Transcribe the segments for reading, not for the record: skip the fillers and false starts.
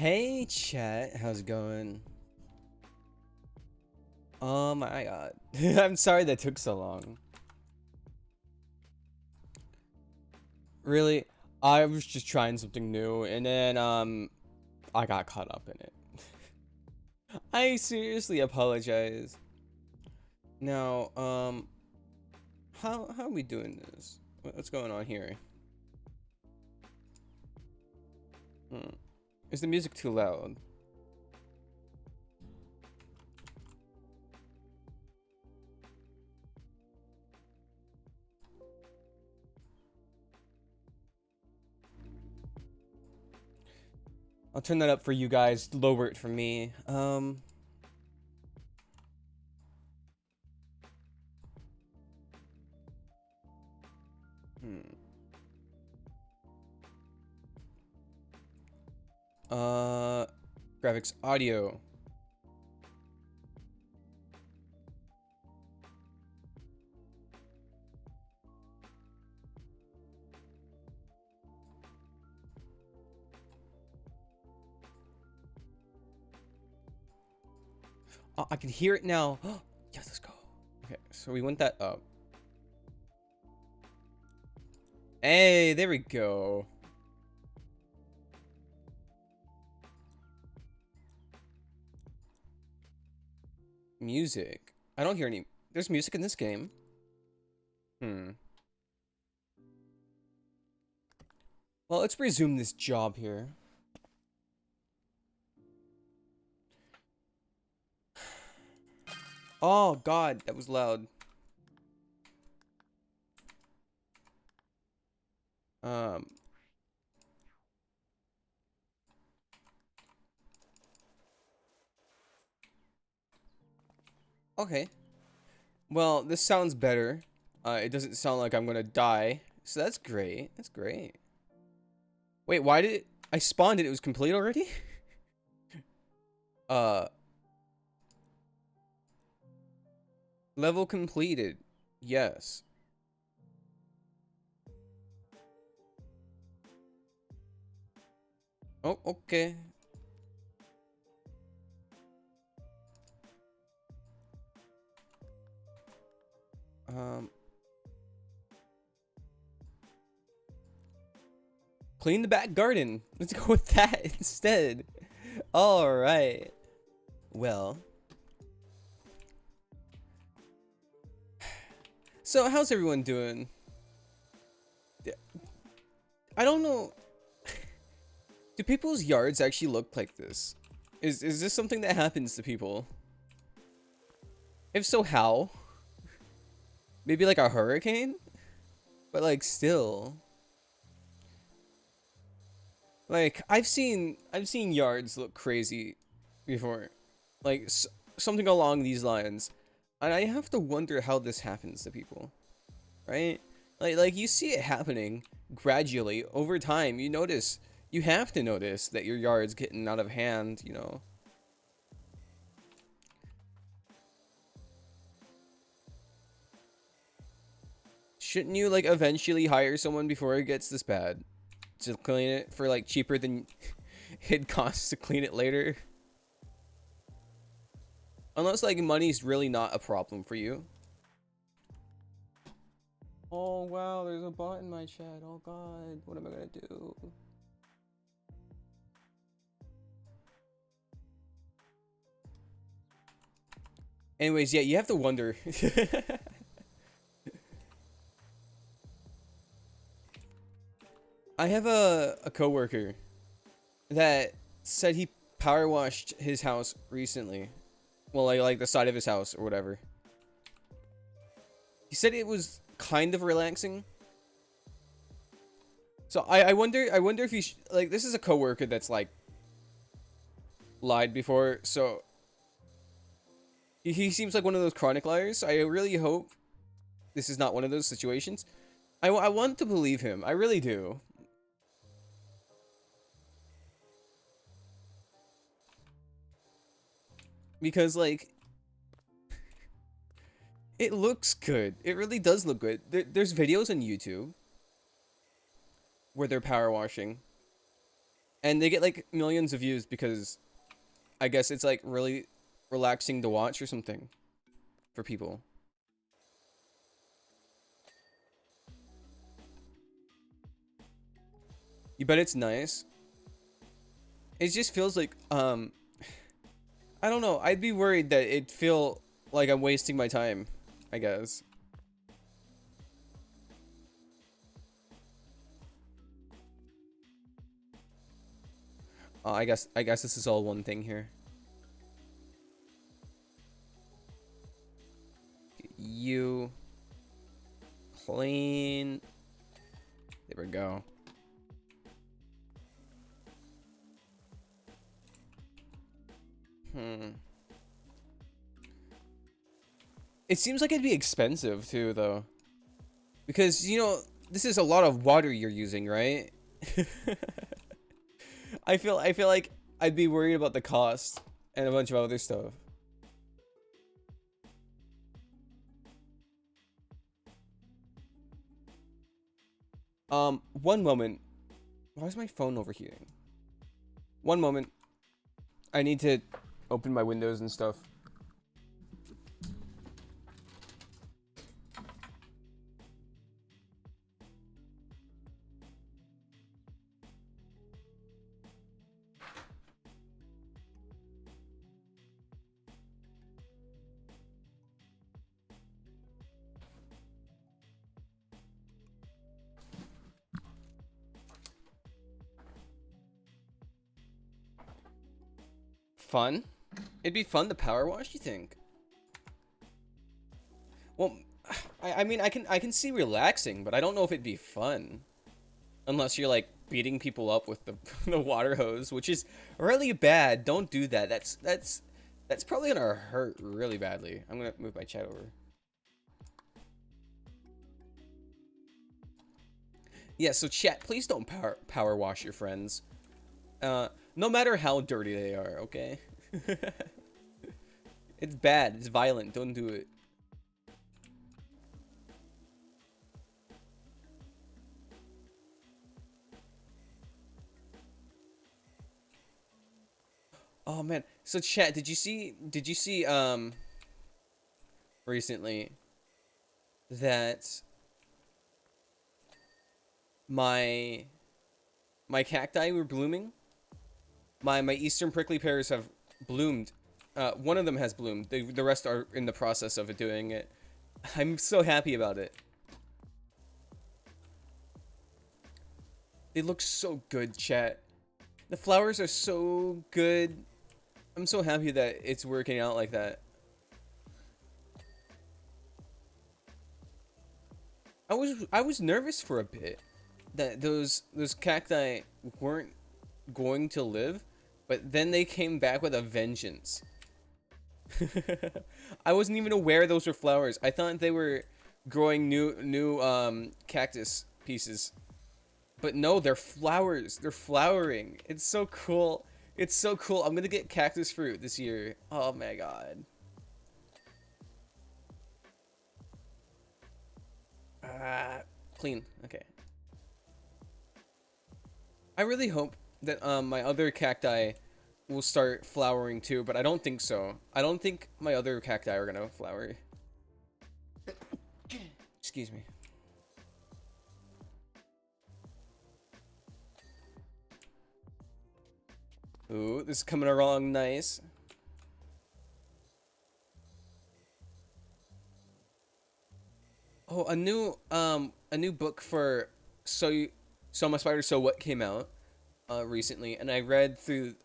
Hey chat, how's it going? Oh my god. I'm sorry that took so long. Really, I was just trying something new and then I got caught up in it. I seriously apologize. Now, how are we doing this? What's going on here? Hmm. Is the music too loud? I'll turn that up for you guys, lower it for me. Hmm. Uh, graphics, audio. Oh, I can hear it now. Yes, let's go. Okay, so we went that up. Hey, there we go. Music. I don't hear any. There's music in this game. Hmm. Well, let's resume this job here. Oh, God, that was loud. Um. Okay. Well, this sounds better. It doesn't sound like I'm gonna die. So that's great. That's great. Wait, why did it... I spawned it. It was complete already? uh. Level completed. Yes. Oh, okay. Um. Clean the back garden. Let's go with that instead. All right. Well. So how's everyone doing? I don't know. Do people's yards actually look like this? Is this something that happens to people? If so, how? Maybe like a hurricane? But like still. Like I've seen yards look crazy before. Like something along these lines. And I have to wonder how this happens to people, right? Like you see it happening gradually over time. You have to notice that your yard's getting out of hand, you know. Shouldn't you like eventually hire someone before it gets this bad to clean it for like cheaper than it costs to clean it later? Unless like money's really not a problem for you. Oh wow, there's a bot in my chat. Oh god, what am I gonna do? Anyways, yeah, you have to wonder. I have a coworker that said he power washed his house recently. Well, like the side of his house or whatever. He said it was kind of relaxing. So I wonder if he like this is a coworker that's like lied before. So he seems like one of those chronic liars. I really hope this is not one of those situations. I want to believe him. I really do. Because like it looks good. It really does look good. There's videos on YouTube where they're power washing. and they get like millions of views because I guess it's like really relaxing to watch or something for people. You bet it's nice. It just feels like I don't know. I'd be worried that it'd feel like I'm wasting my time, I guess. I guess this is all one thing here. You clean. There we go. Hmm. It seems like it'd be expensive too, though. Because, you know, this is a lot of water you're using, right? I feel like I'd be worried about the cost and a bunch of other stuff. One moment. Why is my phone overheating? One moment. I need to open my windows and stuff. Fun? It'd be fun to power wash, you think? Well, I mean, I can see relaxing, but I don't know if it'd be fun. Unless you're like beating people up with the the water hose, which is really bad. Don't do that. That's probably gonna hurt really badly. I'm gonna move my chat over. Yeah, so chat, please don't power wash your friends. No matter how dirty they are, okay? It's bad. It's violent. Don't do it. Oh man. So chat, did you see recently that my my cacti were blooming? My eastern prickly pears have bloomed. One of them has bloomed. The rest are in the process of doing it. I'm so happy about it. They look so good, chat. The flowers are so good. I'm so happy that it's working out like that. I was nervous for a bit that those cacti weren't going to live, but then they came back with a vengeance. I wasn't even aware those were flowers. I thought they were growing new cactus pieces. But no, they're flowers. They're flowering. It's so cool. It's so cool. I'm gonna get cactus fruit this year. Oh my god. Ah, clean. Okay. I really hope that my other cacti will start flowering too, but I don't think so. I don't think my other cacti are gonna flower. Excuse me. Ooh, this is coming along nice. Oh, a new book for so my spider so what came out recently, and I read through.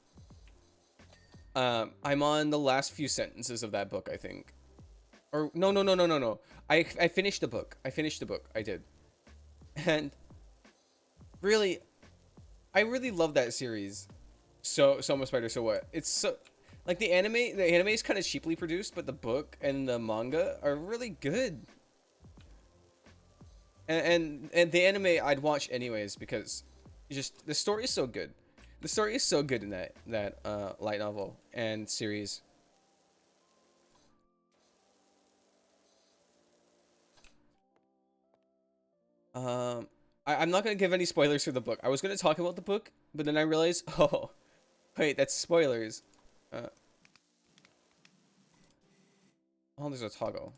I'm on the last few sentences of that book, I think. Or no. I finished the book. I finished the book. I did, and really, I really love that series. So my spider so what? It's so like the anime. The anime is kind of cheaply produced, but the book and the manga are really good. And the anime I'd watch anyways because just the story is so good. The story is so good in that light novel and series. Um, I'm not gonna give any spoilers for the book. I was gonna talk about the book, but then I realized, oh, wait, that's spoilers. Uh, oh, there's a toggle.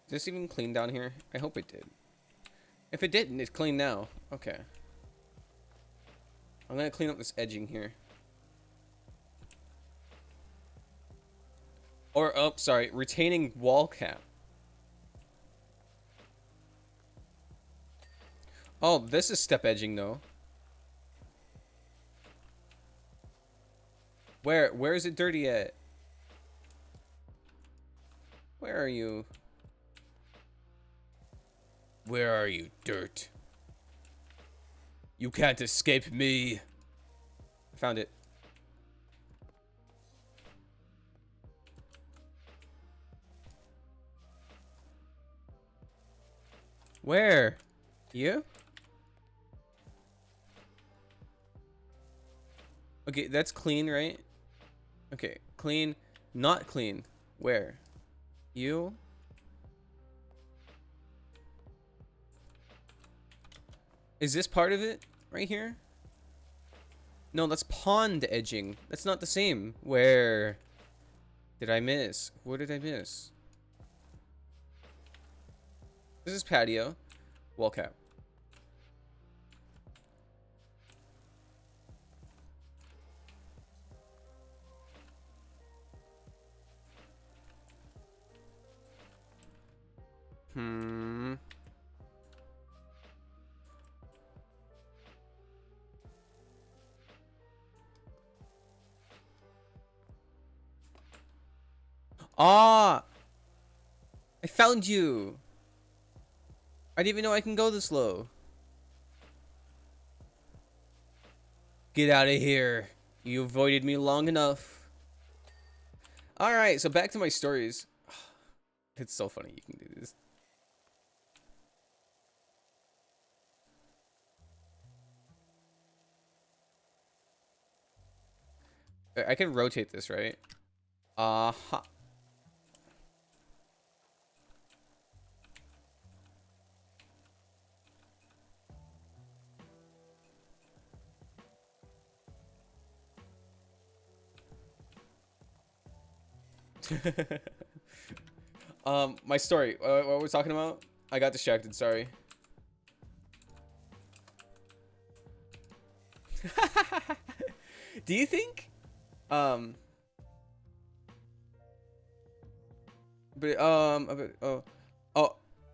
Is this even clean down here? I hope it did. If it didn't, it's clean now. Okay. I'm gonna clean up this edging here. Or, oh, sorry, retaining wall cap. Oh, this is step edging though. Where is it dirty at? Where are you? Where are you, dirt? You can't escape me. I found it. Where? You? Okay, that's clean, right? Okay, clean, not clean. Where? You? Is this part of it? Right here? No, that's pond edging. That's not the same. Where did I miss? What did I miss? This is patio. Wall cap. Hmm. Ah! I found you! I didn't even know I can go this low. Get out of here. You avoided me long enough. Alright, so back to my stories. It's so funny you can do this. I can rotate this, right? Uh-huh. My story. What were we talking about? I got distracted, sorry. Do you think? Oh,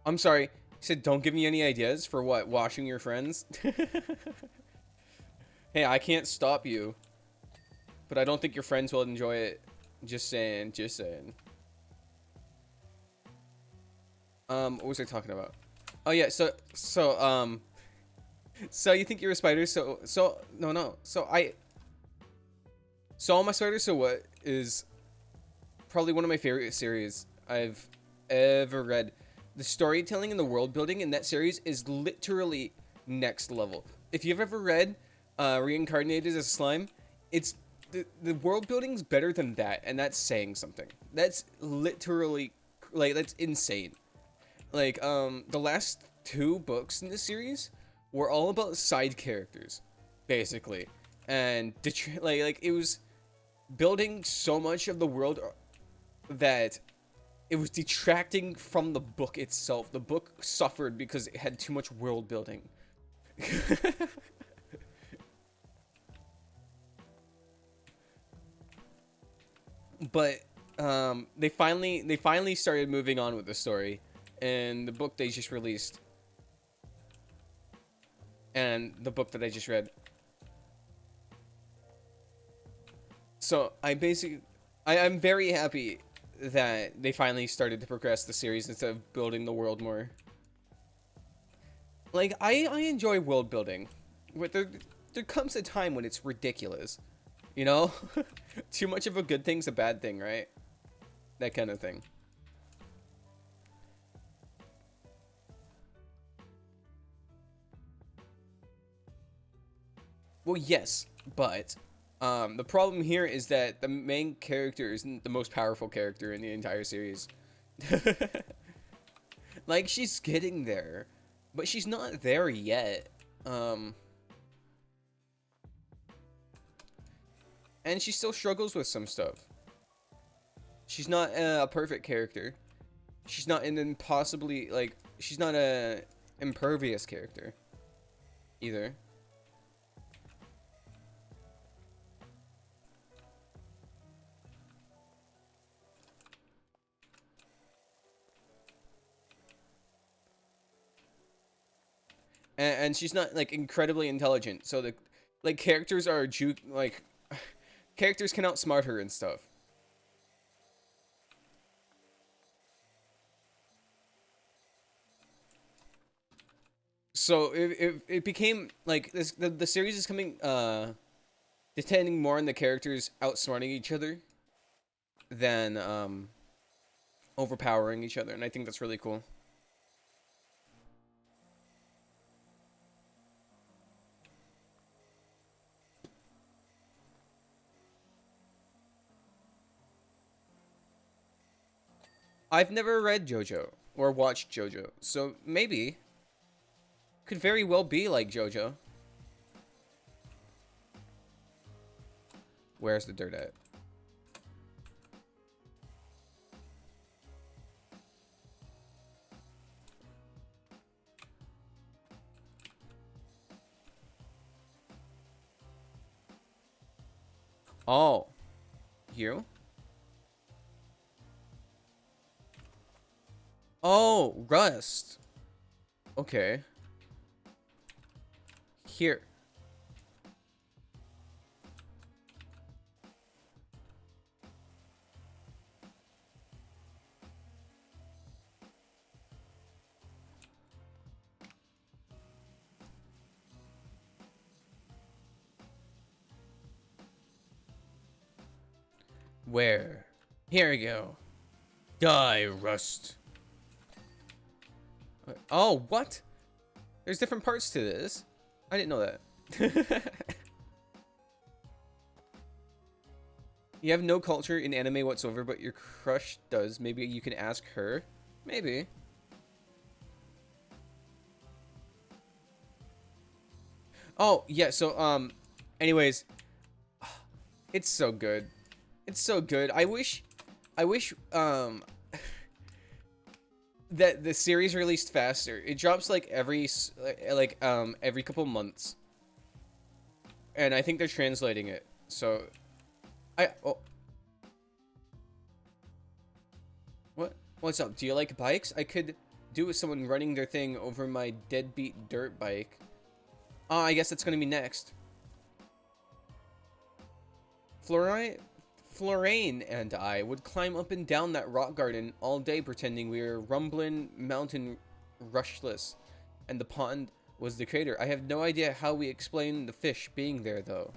I'm sorry. You said don't give me any ideas for what? Washing your friends? Hey, I can't stop you. But I don't think your friends will enjoy it. Just saying, just saying. What was I talking about? Oh yeah, so so you think you're a spider? So no. So All My Spider So What is probably one of my favorite series I've ever read. The storytelling and the world building in that series is literally next level. If you've ever read Reincarnated as a Slime, it's the world building's better than that, and that's saying something. That's literally like that's insane. Like the last two books in this series were all about side characters, basically, and like it was building so much of the world that it was detracting from the book itself. The book suffered because it had too much world building. But they finally started moving on with the story, and the book they just released, and the book that I just read. So I'm very happy that they finally started to progress the series instead of building the world more. Like I enjoy world building, but there comes a time when it's ridiculous, you know. Too much of a good thing's a bad thing, right? That kind of thing. Well, yes, but the problem here is that the main character isn't the most powerful character in the entire series. Like, she's getting there, but she's not there yet. Um, and she still struggles with some stuff. She's not a perfect character. She's not an impossibly, like, she's not a impervious character either. And she's not like incredibly intelligent. So the like characters are like characters can outsmart her and stuff. So it became like this the series is coming depending more on the characters outsmarting each other than overpowering each other, and I think that's really cool. I've never read JoJo or watched JoJo, so maybe could very well be like JoJo. Where's the dirt at? Oh, you? Oh, Rust. Okay. Here. Where? Here we go. Die, Rust. Oh, what? There's different parts to this. I didn't know that. You have no culture in anime whatsoever, but your crush does. Maybe you can ask her? Maybe. Oh, yeah, so, anyways. It's so good. It's so good. I wish, that the series released faster. It drops like every couple months. And I think they're translating it. So, oh, what's up? Do you like bikes? I could do with someone running their thing over my deadbeat dirt bike. I guess that's gonna be next. Florine and I would climb up and down that rock garden all day pretending we were rumbling mountain rushless, and the pond was the crater. I have no idea how we explain the fish being there, though.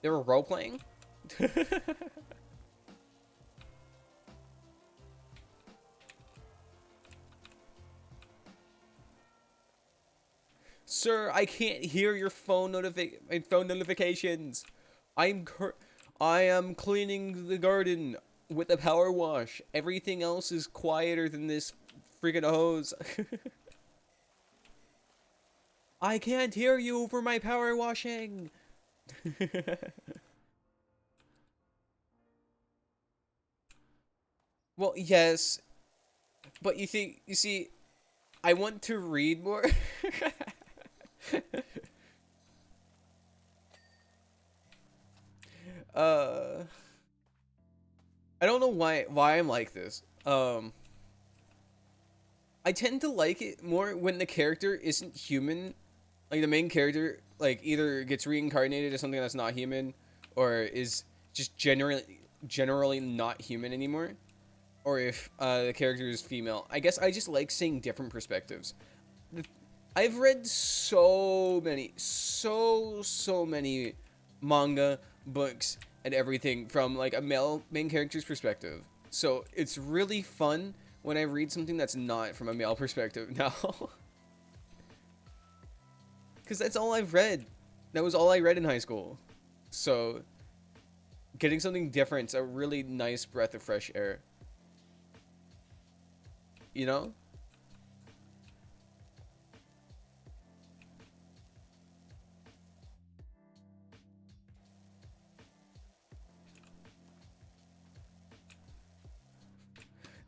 They were role-playing? Sir, I can't hear your phone notifications. I am cleaning the garden with a power wash. Everything else is quieter than this freaking hose. I can't hear you over my power washing. Well, yes, but you see, I want to read more. uh, I don't know why I'm like this. I tend to like it more when the character isn't human. Like the main character, like either gets reincarnated as something that's not human, or is just generally not human anymore, or if the character is female. I guess I just like seeing different perspectives. I've read so many manga, books, and everything from like a male main character's perspective. So it's really fun when I read something that's not from a male perspective now. Because that's all I've read. That was all I read in high school. So getting something different's a really nice breath of fresh air. You know?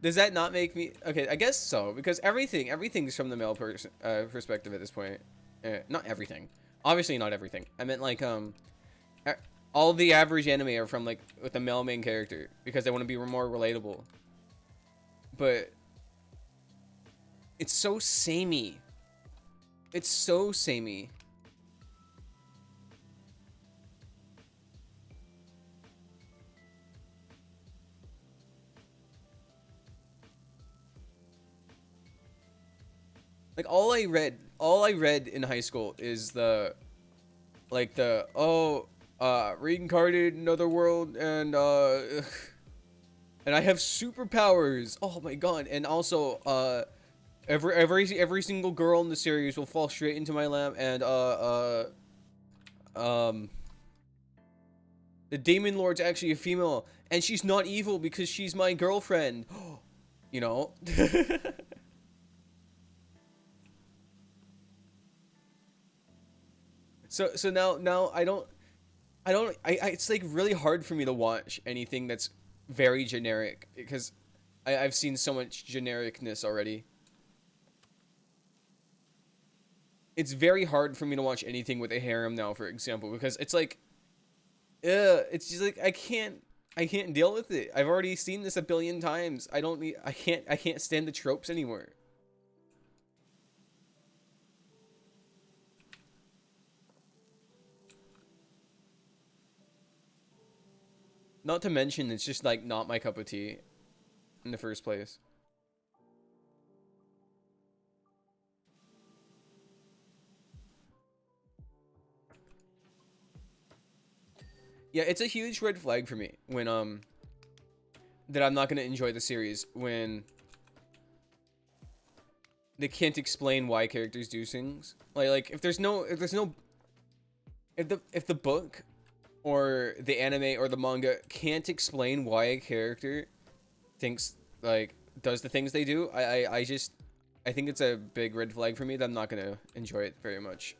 Does that not make me okay? I guess so, because everything's from the male person perspective at this point. Not everything, obviously not everything. I meant like all the average anime are from like with a male main character because they want to be more relatable. But it's so samey. It's so samey. Like all I read in high school is the like the reincarnated another world and and I have superpowers. Oh my god! And also every single girl in the series will fall straight into my lap and um the Demon Lord's actually a female and she's not evil because she's my girlfriend. You know? So now I it's like really hard for me to watch anything that's very generic because I've seen so much genericness already. It's very hard for me to watch anything with a harem now, for example, because it's like, it's just like I can't deal with it. I've already seen this a billion times. I don't need, I can't stand the tropes anymore. Not to mention, it's just like not my cup of tea in the first place. Yeah, it's a huge red flag for me when that I'm not gonna enjoy the series when they can't explain why characters do things. Like if the book or the anime or the manga can't explain why a character thinks like does the things they do, I just I think it's a big red flag for me that I'm not gonna enjoy it very much.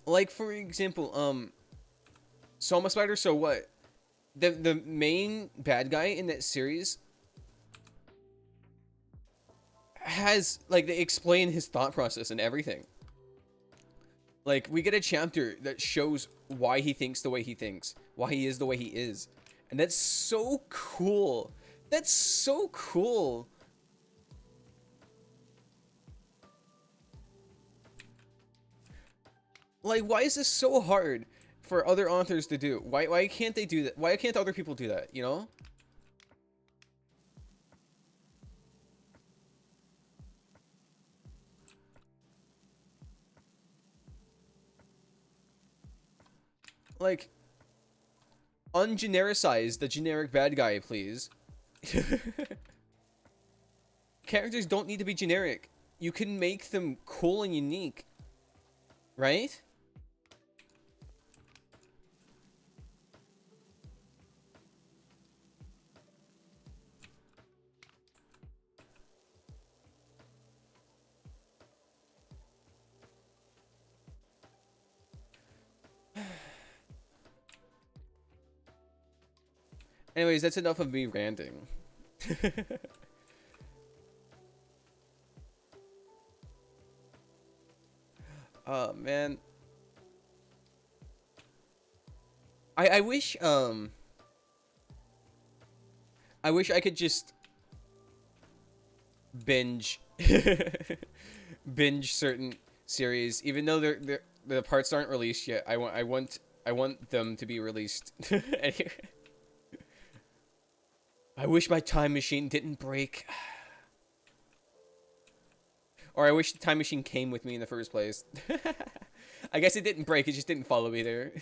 Like for example, Soma Spider. So what? The main bad guy in that series has like they explain his thought process and everything. Like we get a chapter that shows why he thinks the way he thinks, why he is the way he is, and that's so cool. That's so cool. Like why is this so hard for other authors to do? Why can't they do that? Why can't other people do that? You know? Like ungenericize the generic bad guy, please. Characters don't need to be generic. You can make them cool and unique, right? Anyways, that's enough of me ranting. Oh man. I wish I wish I could just binge binge certain series even though the parts aren't released yet. I want them to be released. I wish my time machine didn't break. Or I wish the time machine came with me in the first place. I guess it didn't break, it just didn't follow me there.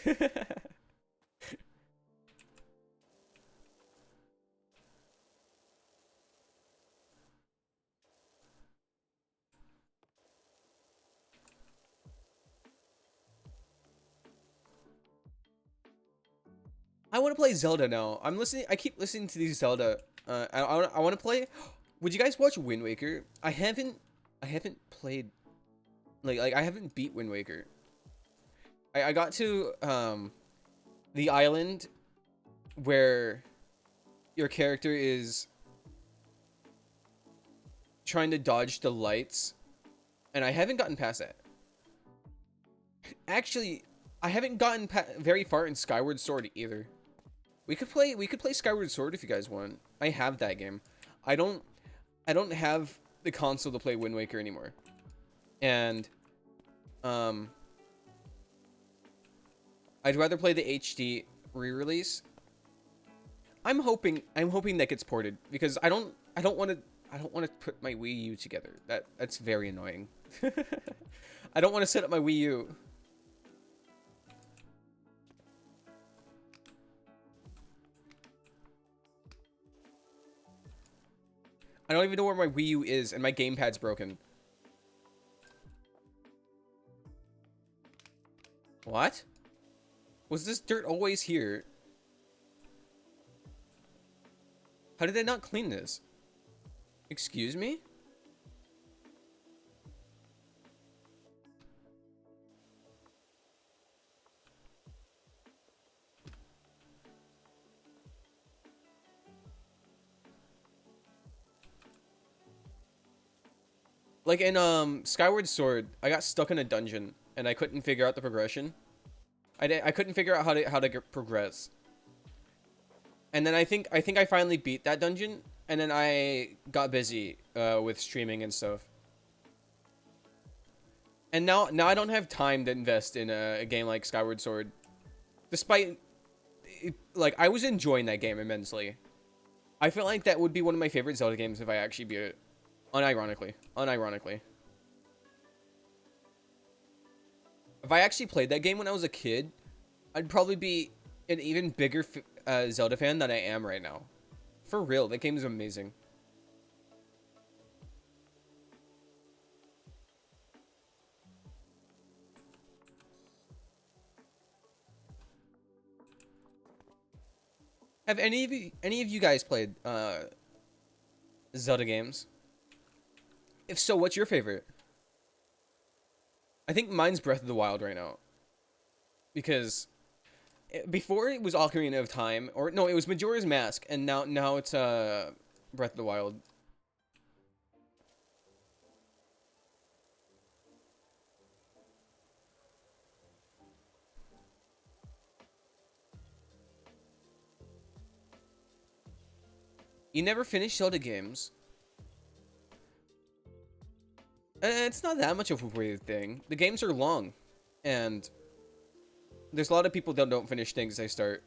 I want to play Zelda now. I'm listening. I keep listening to these Zelda. I want to play. Would you guys watch Wind Waker? I haven't. I haven't played. Like I haven't beat Wind Waker. I got to the island where your character is trying to dodge the lights, and I haven't gotten past that. Actually, I haven't gotten very far in Skyward Sword either. We could play Skyward Sword if you guys want. I have that game. I don't have the console to play Wind Waker anymore. And I'd rather play the HD re-release. I'm hoping that gets ported because I don't want to put my Wii U together. That's very annoying. I don't want to set up my Wii U. I don't even know where my Wii U is, and my gamepad's broken. What? Was this dirt always here? How did I not clean this? Excuse me? Like in Skyward Sword, I got stuck in a dungeon and I couldn't figure out the progression. I couldn't figure out how to progress. And then I think I finally beat that dungeon, and then I got busy with streaming and stuff. And now I don't have time to invest in a game like Skyward Sword, despite like I was enjoying that game immensely. I feel like that would be one of my favorite Zelda games if I actually beat it. Unironically. If I actually played that game when I was a kid, I'd probably be an even bigger Zelda fan than I am right now. For real, that game is amazing. Have any of you guys played Zelda games? If so, what's your favorite? I think mine's Breath of the Wild right now. Because before it was Ocarina of Time, or no, it was Majora's Mask, and now it's Breath of the Wild. You never finished Zelda games. It's not that much of a weird thing. The games are long, and there's a lot of people that don't finish things they start.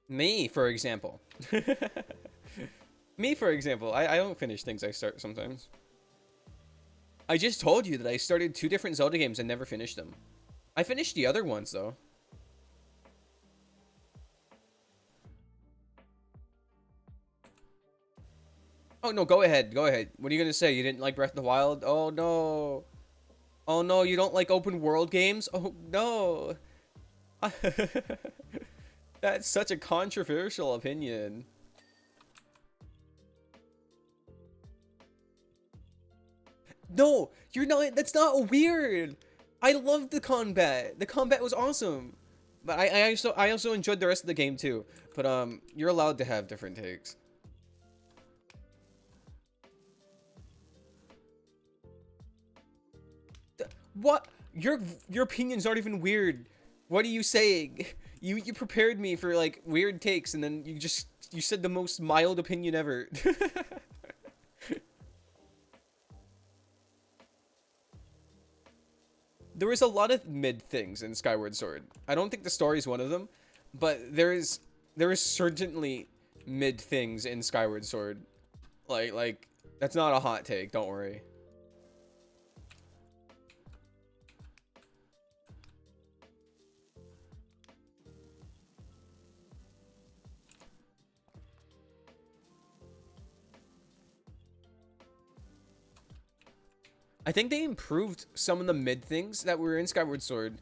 Me, for example. Me, for example. I don't finish things I start sometimes. I just told you that I started 2 different Zelda games and never finished them. I finished the other ones, though. Oh, no, go ahead. Go ahead. What are you gonna say? You didn't like Breath of the Wild? Oh, no. Oh, no, you don't like open world games? Oh, no. That's such a controversial opinion. No, you're not. That's not weird. I loved the combat. The combat was awesome. But I also enjoyed the rest of the game too. But you're allowed to have different takes. What? Your opinions aren't even weird. What are you saying? You prepared me for like weird takes, and then you said the most mild opinion ever. There was a lot of mid things in Skyward Sword. I don't think the story is one of them, but there is certainly mid things in Skyward Sword. Like that's not a hot take. Don't worry. I think they improved some of the mid things that were in Skyward Sword.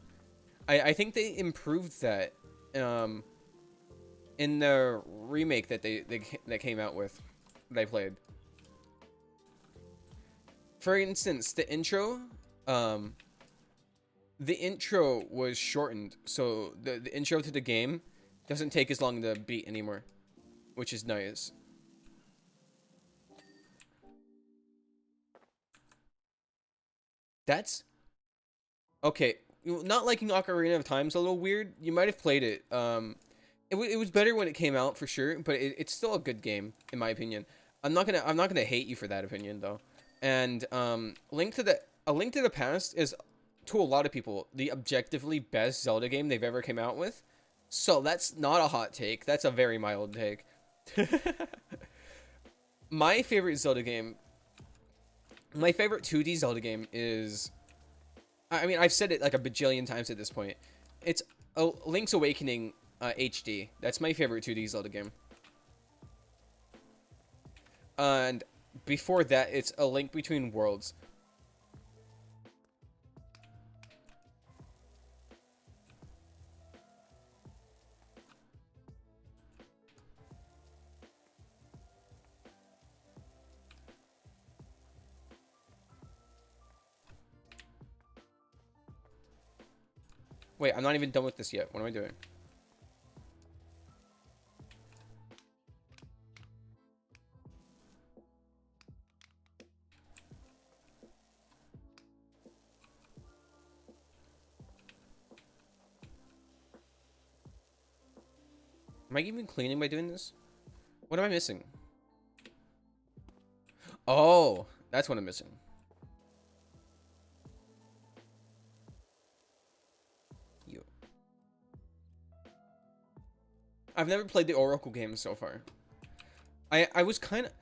I think they improved that. um in the remake that that came out with that I played. For instance, um the intro was shortened, so the intro to the game doesn't take as long to beat anymore, which is nice. That's okay. Not liking Ocarina of Time is a little weird. You might have played it. It was better when it came out for sure, but it's still a good game in my opinion. I'm not gonna hate you for that opinion though. And A Link to the Past is, to a lot of people, the objectively best Zelda game they've ever came out with. So that's not a hot take. That's a very mild take. My favorite Zelda game, my favorite 2D Zelda game is, I mean, I've said it like a bajillion times at this point. It's a Link's Awakening HD. That's my favorite 2D Zelda game. And before that, it's A Link Between Worlds. Wait, I'm not even done with this yet. What am I doing? Am I even cleaning by doing this? What am I missing? Oh, that's what I'm missing. You. I've never played the Oracle games so far. I was kind of...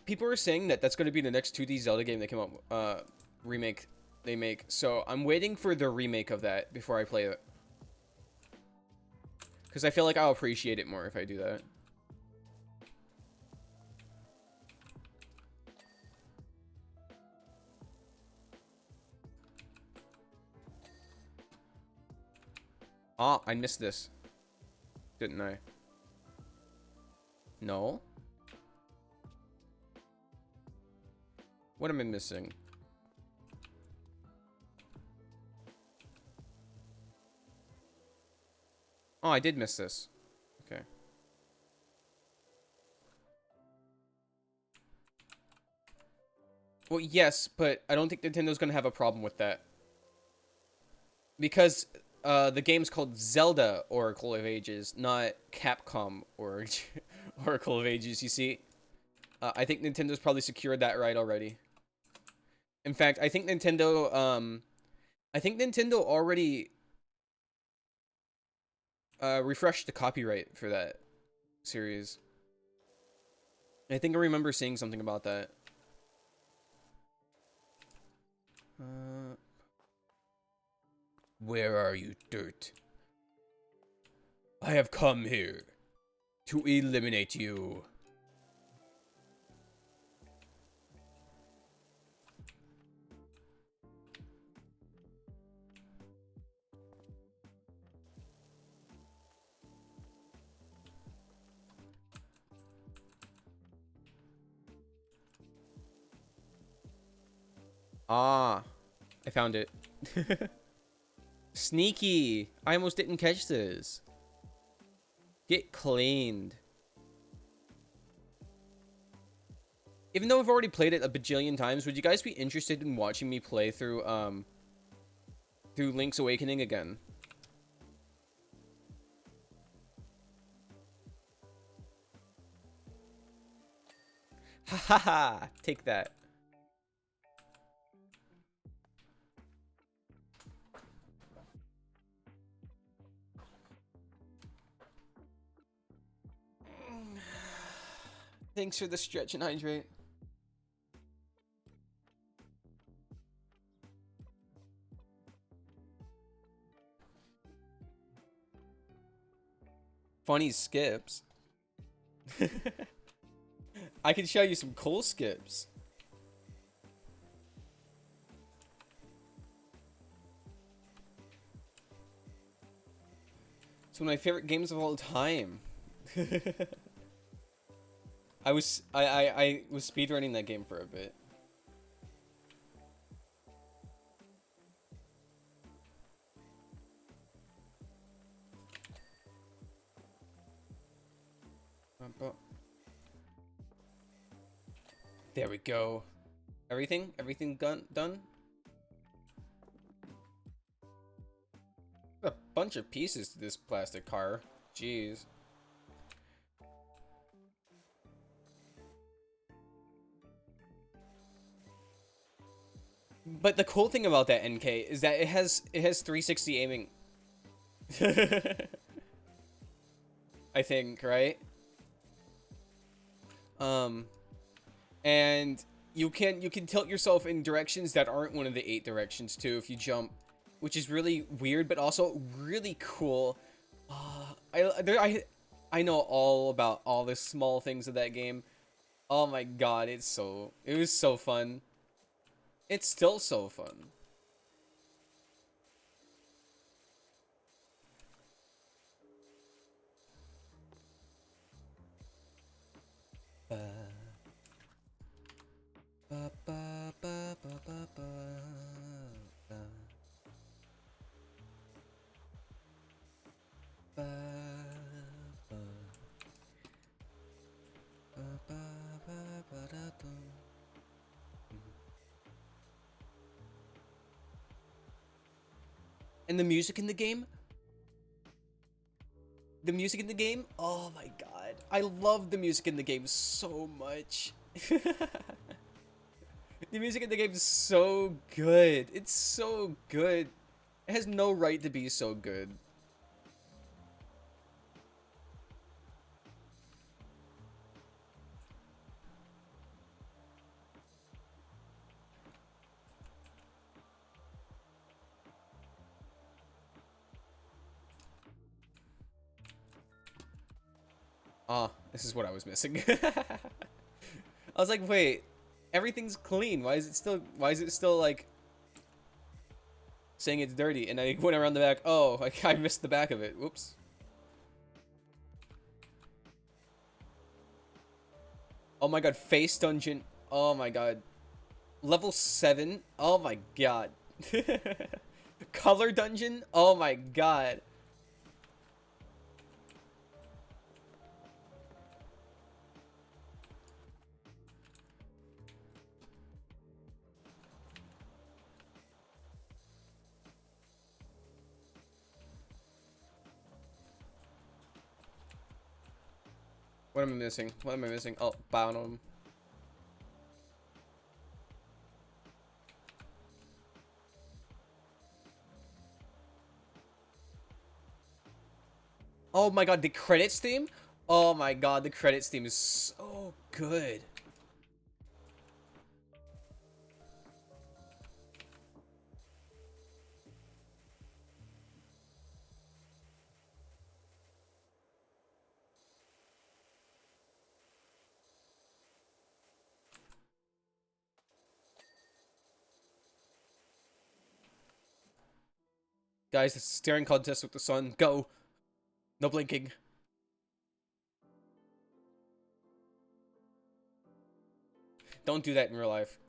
People are saying that that's going to be the next 2D Zelda game that came out, remake they make. So I'm waiting for the remake of that before I play it. Because I feel like I'll appreciate it more if I do that. Ah, I missed this. Didn't I? No? What am I missing? Oh, I did miss this. Okay. Well, yes, but I don't think Nintendo's gonna have a problem with that. Because the game's called Zelda Oracle of Ages, not Capcom or Oracle of Ages, you see? I think Nintendo's probably secured that right already. In fact, I think Nintendo already refreshed the copyright for that series. I think I remember seeing something about that. Where are you, dirt? I have come here to eliminate you. Ah, I found it. Sneaky. I almost didn't catch this. Get cleaned. Even though I've already played it a bajillion times, would you guys be interested in watching me play through through Link's Awakening again? Ha ha ha! Take that. Thanks for the stretch and hydrate. Funny skips. I can show you some cool skips. It's one of my favorite games of all time. I was speedrunning that game for a bit. There we go. Everything done? A bunch of pieces to this plastic car. Jeez. But the cool thing about that NK is that it has 360 aiming. I think, right? And you can tilt yourself in directions that aren't one of the 8 directions too if you jump, which is really weird but also really cool. I know all about all the small things of that game. Oh my god, it was so fun. It's still so fun. And the music in the game? The music in the game? Oh my god. I love the music in the game so much. The music in the game is so good. It's so good. It has no right to be so good. Ah, this is what I was missing. I was like, wait, everything's clean. Why is it still like saying it's dirty? And I went around the back. Oh, I missed the back of it. Whoops. Oh my god, face dungeon. Oh my god. Level 7. Oh my god. Color dungeon. Oh my god. What am I missing? What am I missing? Oh, Bounum. Oh my god, the credits theme? Oh my god, the credits theme is so good. Guys, it's a staring contest with the sun. Go. No blinking. Don't do that in real life.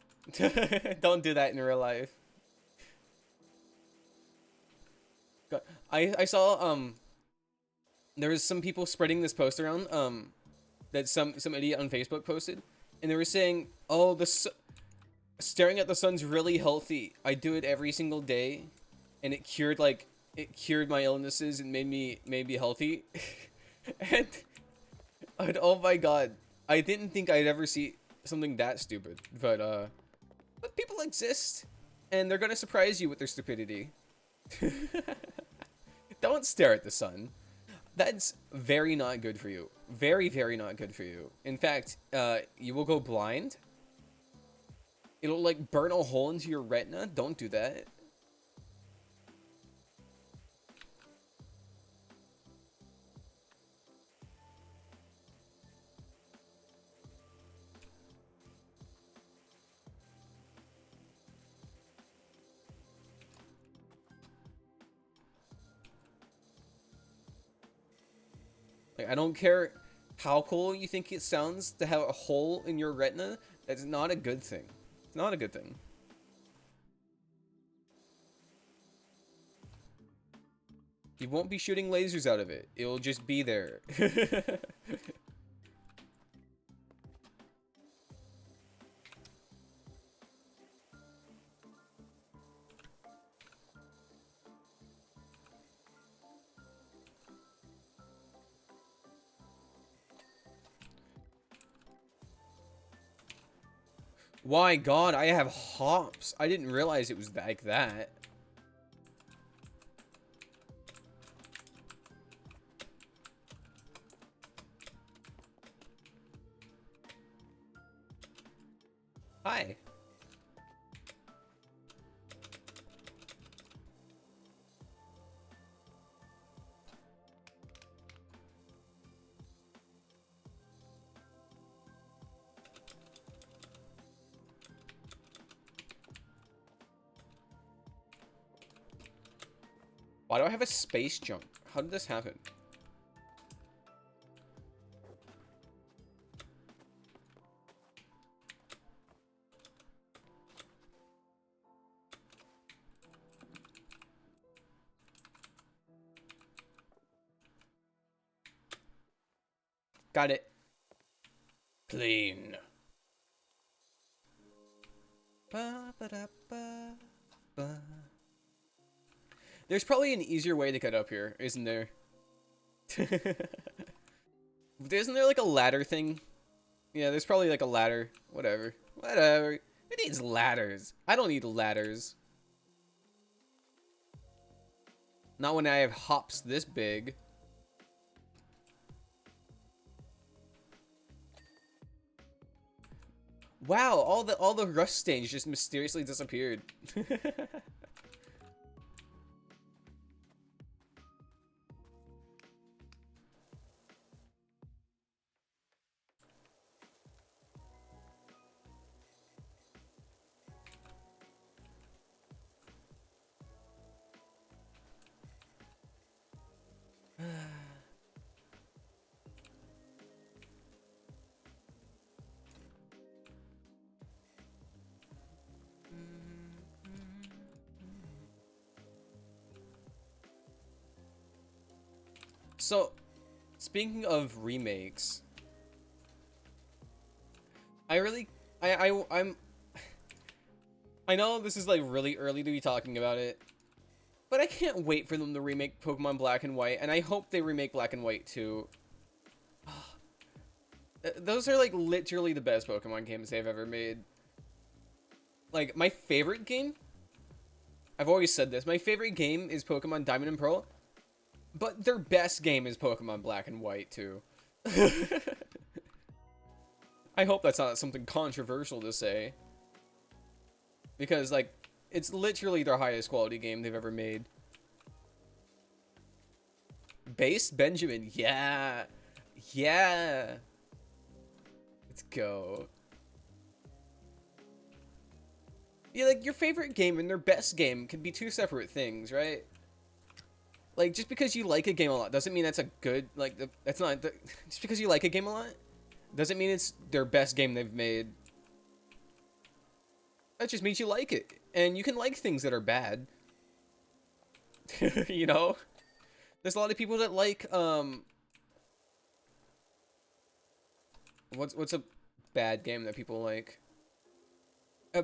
Don't do that in real life. God, I saw there was some people spreading this post around that some idiot on Facebook posted, and they were saying, "Oh, staring at the sun's really healthy. I do it every single day, and it cured my illnesses and made me healthy." and, and oh my god, I didn't think I'd ever see something that stupid, but people exist, and they're gonna surprise you with their stupidity. Don't stare at the sun. That's very not good for you. Very, very not good for you. In fact, you will go blind. It'll like burn a hole into your retina. Don't do that. I don't care how cool you think it sounds to have a hole in your retina. That's not a good thing. It's not a good thing. You won't be shooting lasers out of it. It'll just be there. Why God, I have hops. I didn't realize it was like that. Hi. Why do I have a space jump? How did this happen? Got it. Clean. Ba, ba, da, ba, ba. There's probably an easier way to get up here, isn't there? Isn't there like a ladder thing? Yeah, there's probably like a ladder. Whatever. Whatever. Who needs ladders? I don't need ladders. Not when I have hops this big. Wow, all the rust stains just mysteriously disappeared. So, speaking of remakes, I'm I know this is like really early to be talking about it, but I can't wait for them to remake Pokemon Black and White, and I hope they remake Black and White too. Those are like literally the best Pokemon games they've ever made. Like, my favorite game, I've always said this, my favorite game is Pokemon Diamond and Pearl, but their best game is Pokemon Black and White too. I hope that's not something controversial to say. Because, like, it's literally their highest quality game they've ever made. Base Benjamin, yeah. Yeah. Let's go. Yeah, like, your favorite game and their best game can be two separate things, right? Like, just because you like a game a lot doesn't mean that's a good, like, that's not, just because you like a game a lot doesn't mean it's their best game they've made. That just means you like it. And you can like things that are bad. You know? There's a lot of people that like, what's a bad game that people like?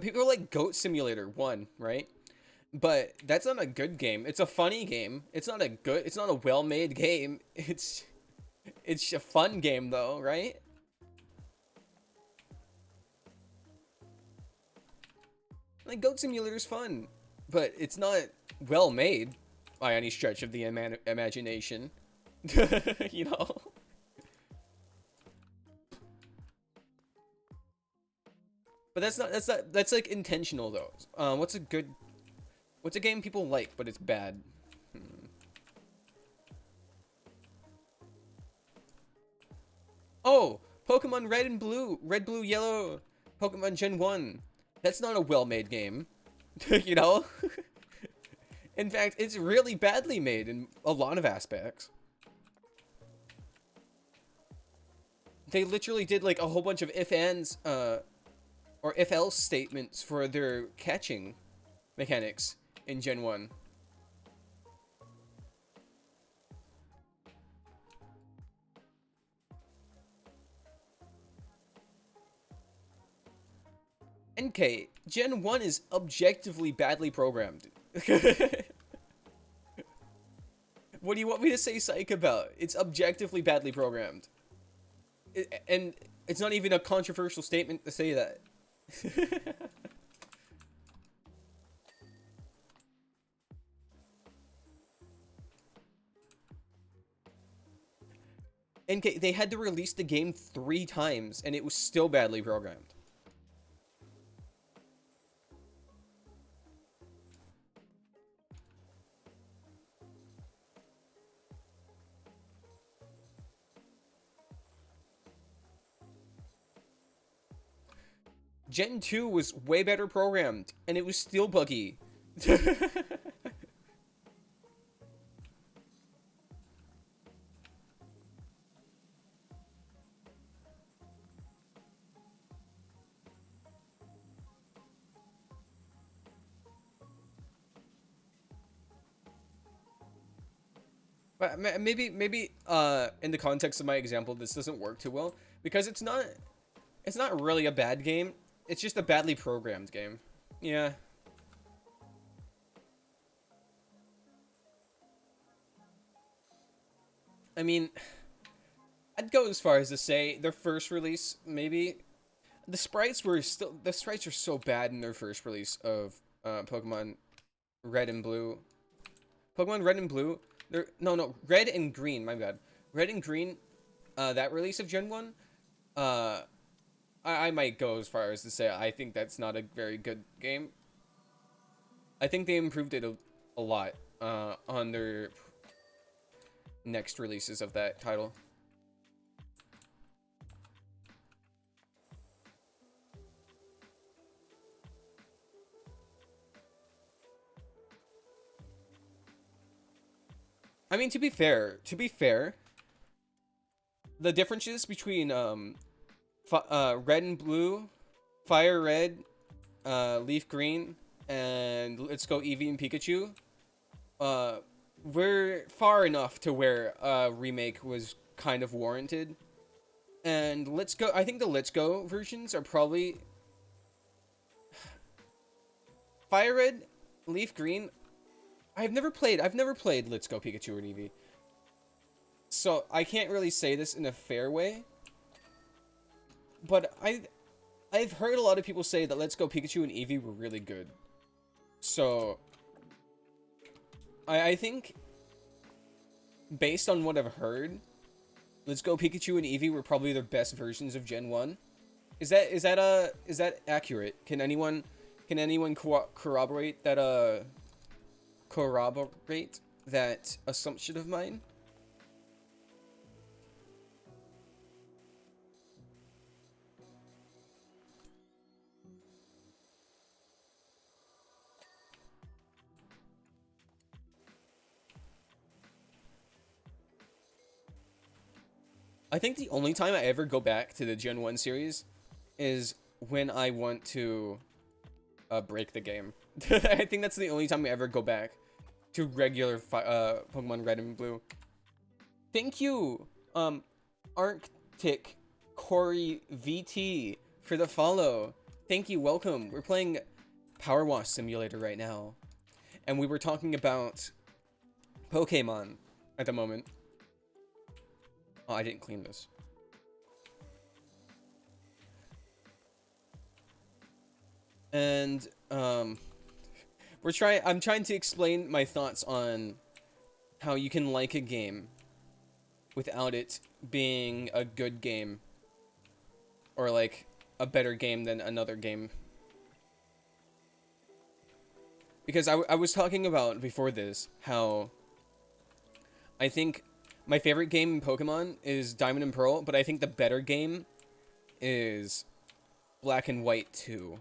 People like Goat Simulator 1, right? But that's not a good game. It's a funny game. It's not a well-made game. It's a fun game though, right? Like, Goat Simulator's fun, but it's not well made by any stretch of the imagination. You know? But that's like intentional though. What's a game people like but it's bad? Oh, Pokemon Red and Blue, Red, Blue, Yellow, Pokemon Gen 1. That's not a well-made game. You know? In fact, it's really badly made in a lot of aspects. they literally did like a whole bunch of if ands or if else statements for their catching mechanics in Gen 1. NK, Gen 1 is objectively badly programmed. What do you want me to say psych about? It's objectively badly programmed. And it's not even a controversial statement to say that. NK, they had to release the game 3 times, and it was still badly programmed. Gen 2 was way better programmed, and it was still buggy. But maybe in the context of my example, this doesn't work too well because it's not really a bad game. It's just a badly programmed game. Yeah. I mean, I'd go as far as to say their first release, maybe. The sprites are so bad in their first release of Pokemon Red and Blue. Pokemon Red and Blue, no, Red and Green, my bad. Red and Green, that release of Gen 1, I might go as far as to say I think that's not a very good game. I think they improved it a lot on their next releases of that title. I mean, to be fair, the differences between Red and Blue, Fire Red, Leaf Green, and Let's Go Eevee and Pikachu, we're far enough to where a remake was kind of warranted. And I think the Let's Go versions are probably Fire Red, Leaf Green. I've never played Let's Go Pikachu and Eevee, so I can't really say this in a fair way. But I've heard a lot of people say that Let's Go Pikachu and Eevee were really good. So I think based on what I've heard, Let's Go Pikachu and Eevee were probably their best versions of Gen 1. Is that accurate? Can anyone corroborate that assumption of mine? I think the only time I ever go back to the Gen 1 series is when I want to break the game. I think that's the only time I ever go back to regular Pokemon Red and Blue. Thank you, Arctic Corey VT for the follow. Thank you, welcome. We're playing Power Wash Simulator right now, and we were talking about Pokemon at the moment. Oh, I didn't clean this. And I'm trying to explain my thoughts on how you can like a game without it being a good game or like a better game than another game. Because I was talking about before this how I think my favorite game in Pokemon is Diamond and Pearl, but I think the better game is Black and White 2.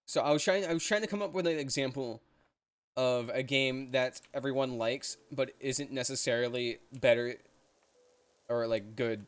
So I was trying to come up with an example of a game that everyone likes, but isn't necessarily better or like good.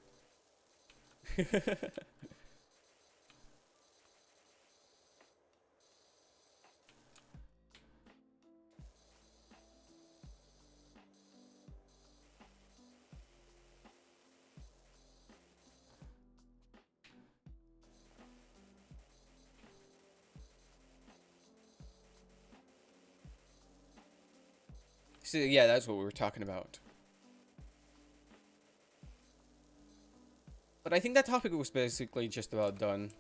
So yeah, that's what we were talking about. But I think that topic was basically just about done.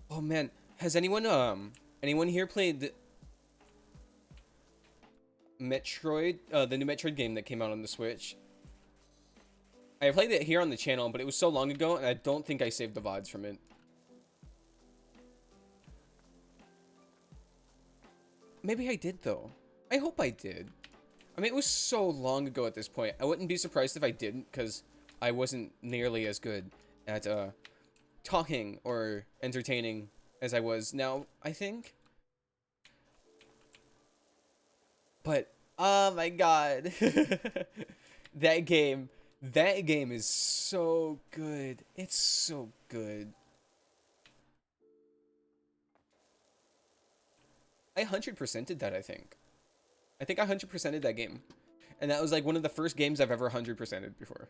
Oh man, has anyone here played Metroid, the new Metroid game that came out on the Switch? I played it here on the channel, but it was so long ago, and I don't think I saved the VODs from it. Maybe I did, though. I hope I did. I mean, it was so long ago at this point. I wouldn't be surprised if I didn't, because I wasn't nearly as good at, talking or entertaining as I was now, I think. But, oh my god. That game, that game is so good. It's so good. I 100%ed that, I think. I think I 100%ed that game. And that was like one of the first games I've ever 100%ed before.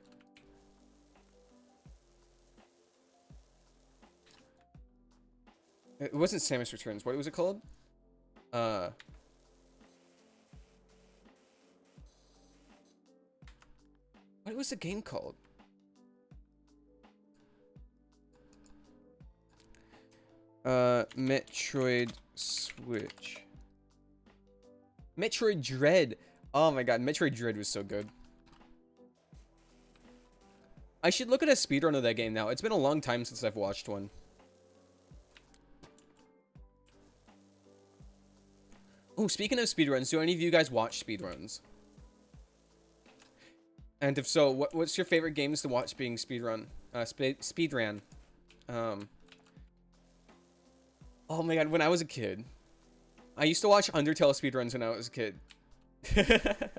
It wasn't Samus Returns. What was it called? What was the game called? Metroid Switch. Metroid Dread. Oh my god, Metroid Dread was so good. I should look at a speedrun of that game now. It's been a long time since I've watched one. Oh, speaking of speedruns, do any of you guys watch speedruns? And if so, what's your favorite games to watch being speedrun? Speedran. Oh my god, when I was a kid, I used to watch Undertale speedruns when I was a kid. And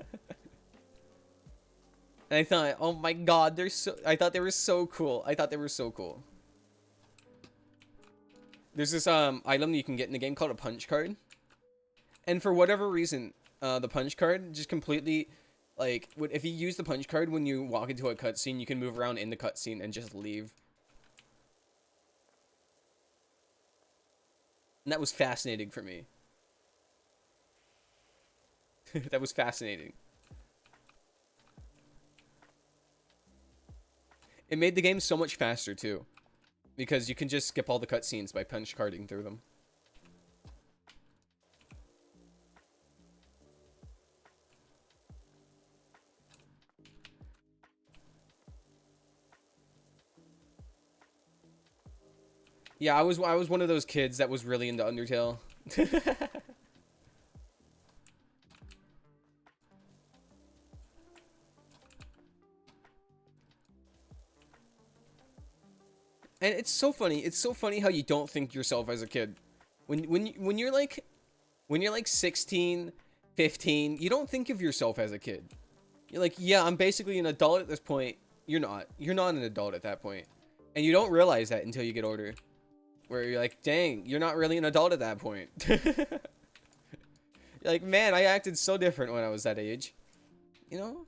I thought, oh my god, I thought they were so cool. I thought they were so cool. There's this item you can get in the game called a punch card. And for whatever reason, the punch card just completely, like, if you use the punch card when you walk into a cutscene, you can move around in the cutscene and just leave. And that was fascinating for me. That was fascinating. It made the game so much faster, too. Because you can just skip all the cutscenes by punch carding through them. Yeah, I was one of those kids that was really into Undertale. And it's so funny. It's so funny how you don't think yourself as a kid. When you're like 16, 15, you don't think of yourself as a kid. You're like, yeah, I'm basically an adult at this point. You're not. You're not an adult at that point. And you don't realize that until you get older. Where you're like, dang, you're not really an adult at that point. You're like, man, I acted so different when I was that age. You know?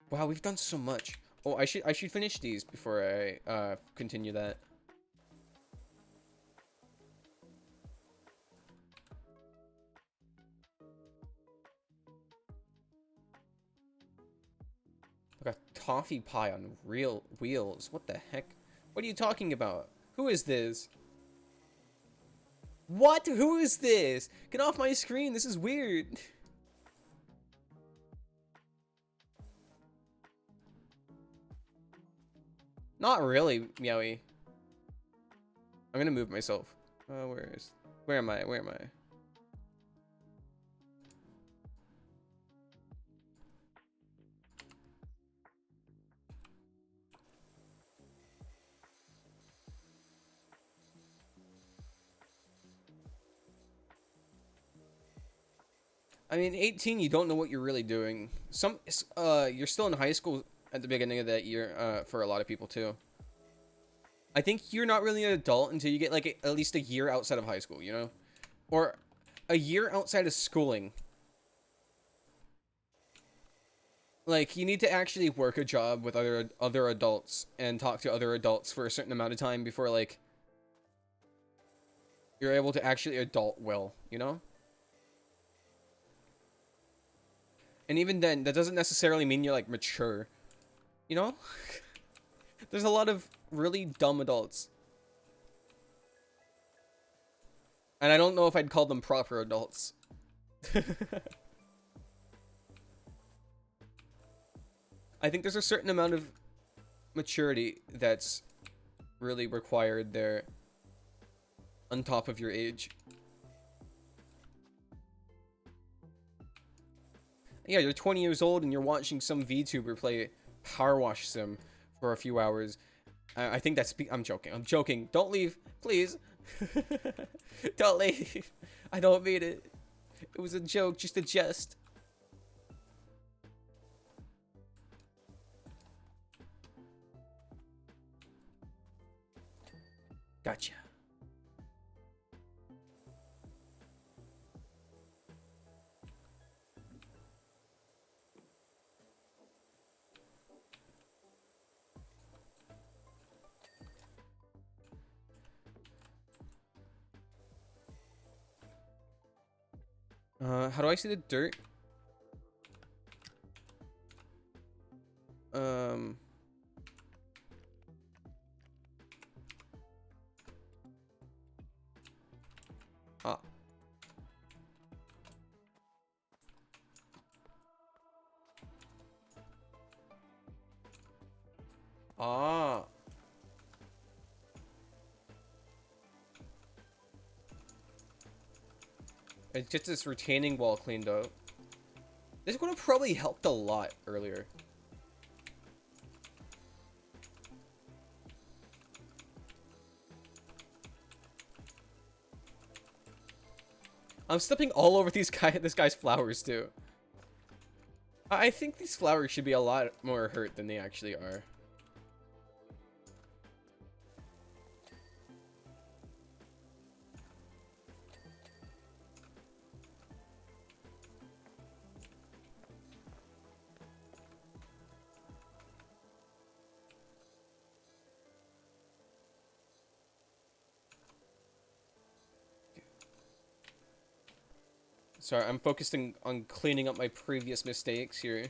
Wow, we've done so much. Oh, I should finish these before I continue that. Like a toffee pie on real wheels. What the heck? What are you talking about? Who is this? What? Who is this? Get off my screen. This is weird. Not really, Meowie. I'm gonna move myself. Where am I? Where am I? I mean, 18, you don't know what you're really doing. You're still in high school at the beginning of that year, for a lot of people too. I think you're not really an adult until you get like at least a year outside of high school, you know? Or a year outside of schooling. Like, you need to actually work a job with other adults and talk to other adults for a certain amount of time before, like, you're able to actually adult well, you know? And even then, that doesn't necessarily mean you're, like, mature. You know? There's a lot of really dumb adults. And I don't know if I'd call them proper adults. I think there's a certain amount of maturity that's really required there on top of your age. Yeah, you're 20 years old and you're watching some VTuber play Power Wash Sim for a few hours. I think that's... I'm joking. I'm joking. Don't leave. Please. Don't leave. I don't mean it. It was a joke. Just a jest. Gotcha. How do I see the dirt? Um... Ah. Ah. It gets this retaining wall cleaned up. This would have probably helped a lot earlier. I'm stepping all over this guy's flowers too. I think these flowers should be a lot more hurt than they actually are. Sorry, I'm focusing on cleaning up my previous mistakes here.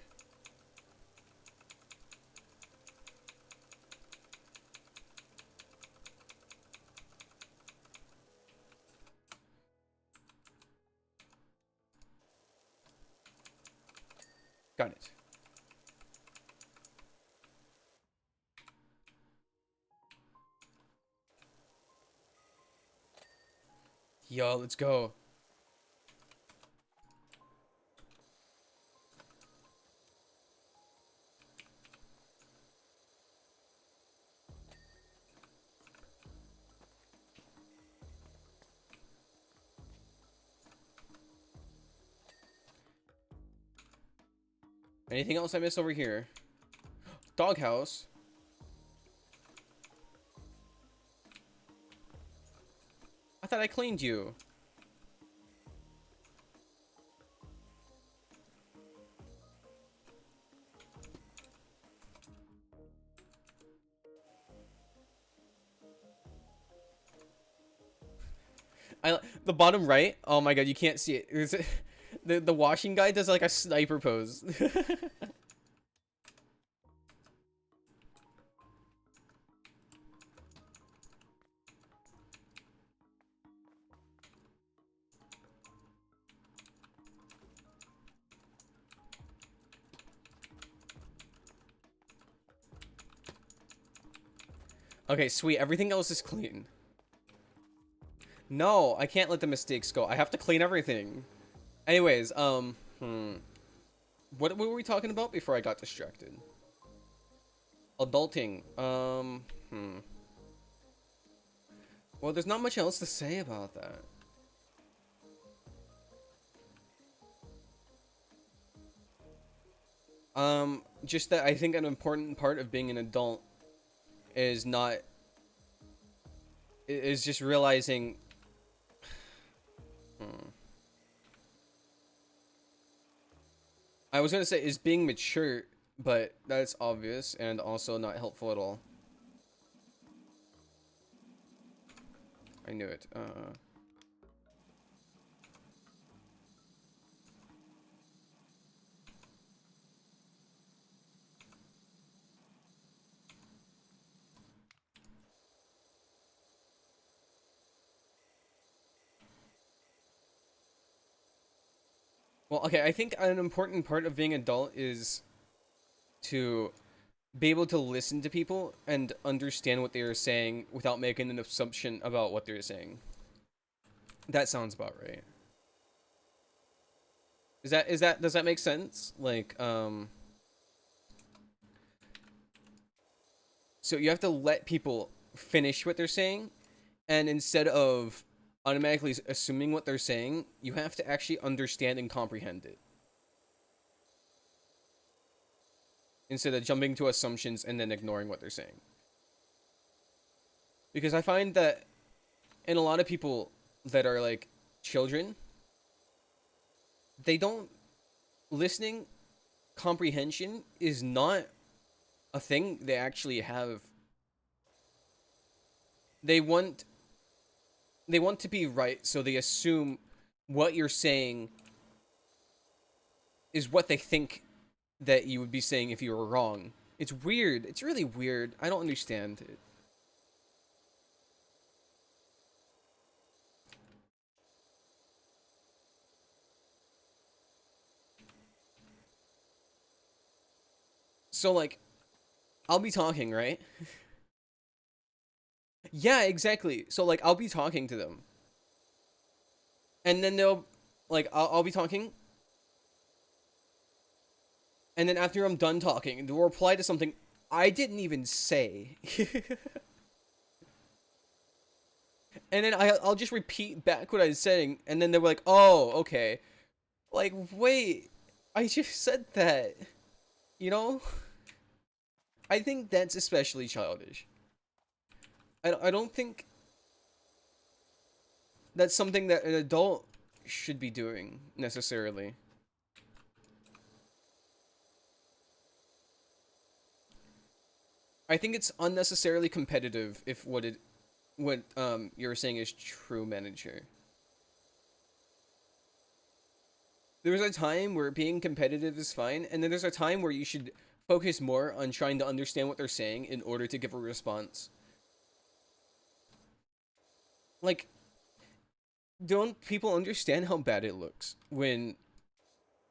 Got it. Yo, let's go. Anything else I missed over here? Doghouse. I thought I cleaned you. The bottom right. Oh my god, you can't see it. The washing guy does like a sniper pose. Okay, sweet. Everything else is clean. No, I can't let the mistakes go. I have to clean everything. Anyways, what were we talking about before I got distracted? Adulting. Well, there's not much else to say about that. Just that I think an important part of being an adult is not is just realizing I was gonna say is being mature, but that's obvious and also not helpful at all. I knew it. Well, okay, I think an important part of being adult is to be able to listen to people and understand what they are saying without making an assumption about what they're saying. That sounds about right. Is that does that make sense? Like, so you have to let people finish what they're saying, and instead of automatically assuming what they're saying, you have to actually understand and comprehend it. Instead of jumping to assumptions and then ignoring what they're saying. Because I find that in a lot of people that are like children, they don't listening comprehension is not a thing they actually have. They want to be right, so they assume what you're saying is what they think that you would be saying if you were wrong. It's weird. It's really weird. I don't understand it. So like, I'll be talking, right? Yeah, exactly. So like, I'll be talking to them, and then they'll like, I'll be talking, and then after I'm done talking, they'll reply to something I didn't even say. And then I'll just repeat back what I was saying, and then they're like, "Oh, okay." Like, wait, I just said that. You know? I think that's especially childish. I don't think that's something that an adult should be doing necessarily. I think it's unnecessarily competitive if what you're saying is true manager. There's a time where being competitive is fine, and then there's a time where you should focus more on trying to understand what they're saying in order to give a response. Like, don't people understand how bad it looks when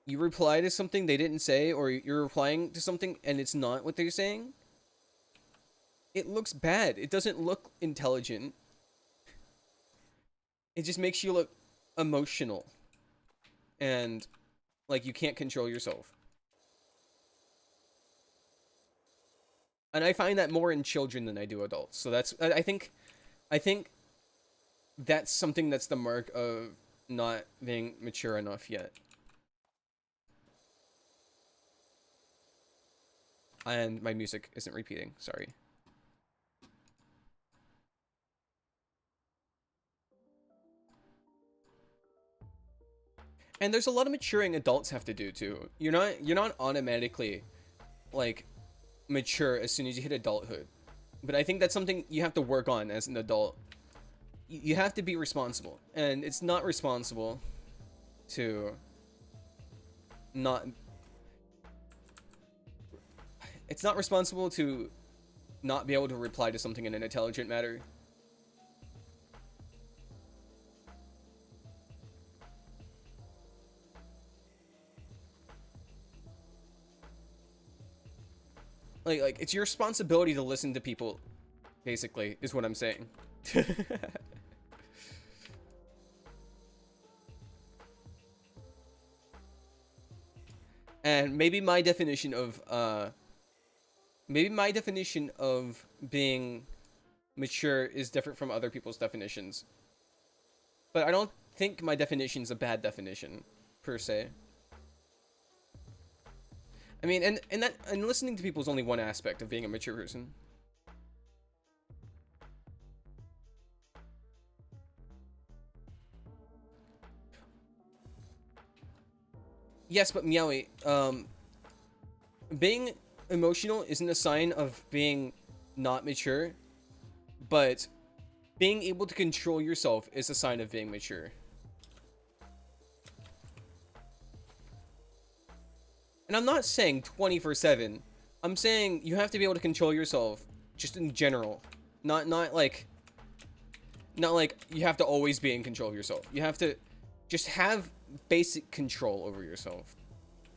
you reply to something they didn't say, or you're replying to something and it's not what they're saying? It looks bad. It doesn't look intelligent. It just makes you look emotional and like you can't control yourself. And I find that more in children than I do adults. So that's I think that's something that's the mark of not being mature enough yet. And my music isn't repeating. Sorry. And there's a lot of maturing adults have to do too. You're not automatically like mature as soon as you hit adulthood. But I think that's something you have to work on as an adult. You have to be responsible, and it's not responsible to not it's not responsible to not be able to reply to something in an intelligent manner. Like it's your responsibility to listen to people, basically, is what I'm saying. And maybe my definition of being mature is different from other people's definitions. But I don't think my definition's a bad definition, per se. I mean, and listening to people is only one aspect of being a mature person. Yes, but Meowie, being emotional isn't a sign of being not mature, but being able to control yourself is a sign of being mature. And I'm not saying 24/7. I'm saying you have to be able to control yourself just in general. Not like you have to always be in control of yourself. You have to just have basic control over yourself,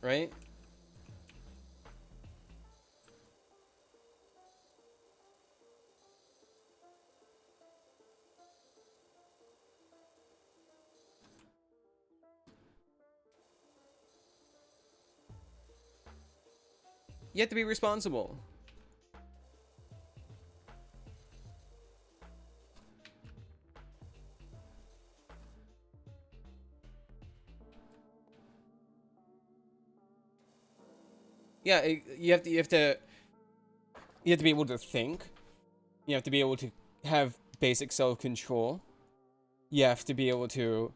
right? You have to be responsible. Yeah, you have to be able to think. You have to be able to have basic self-control. You have to be able to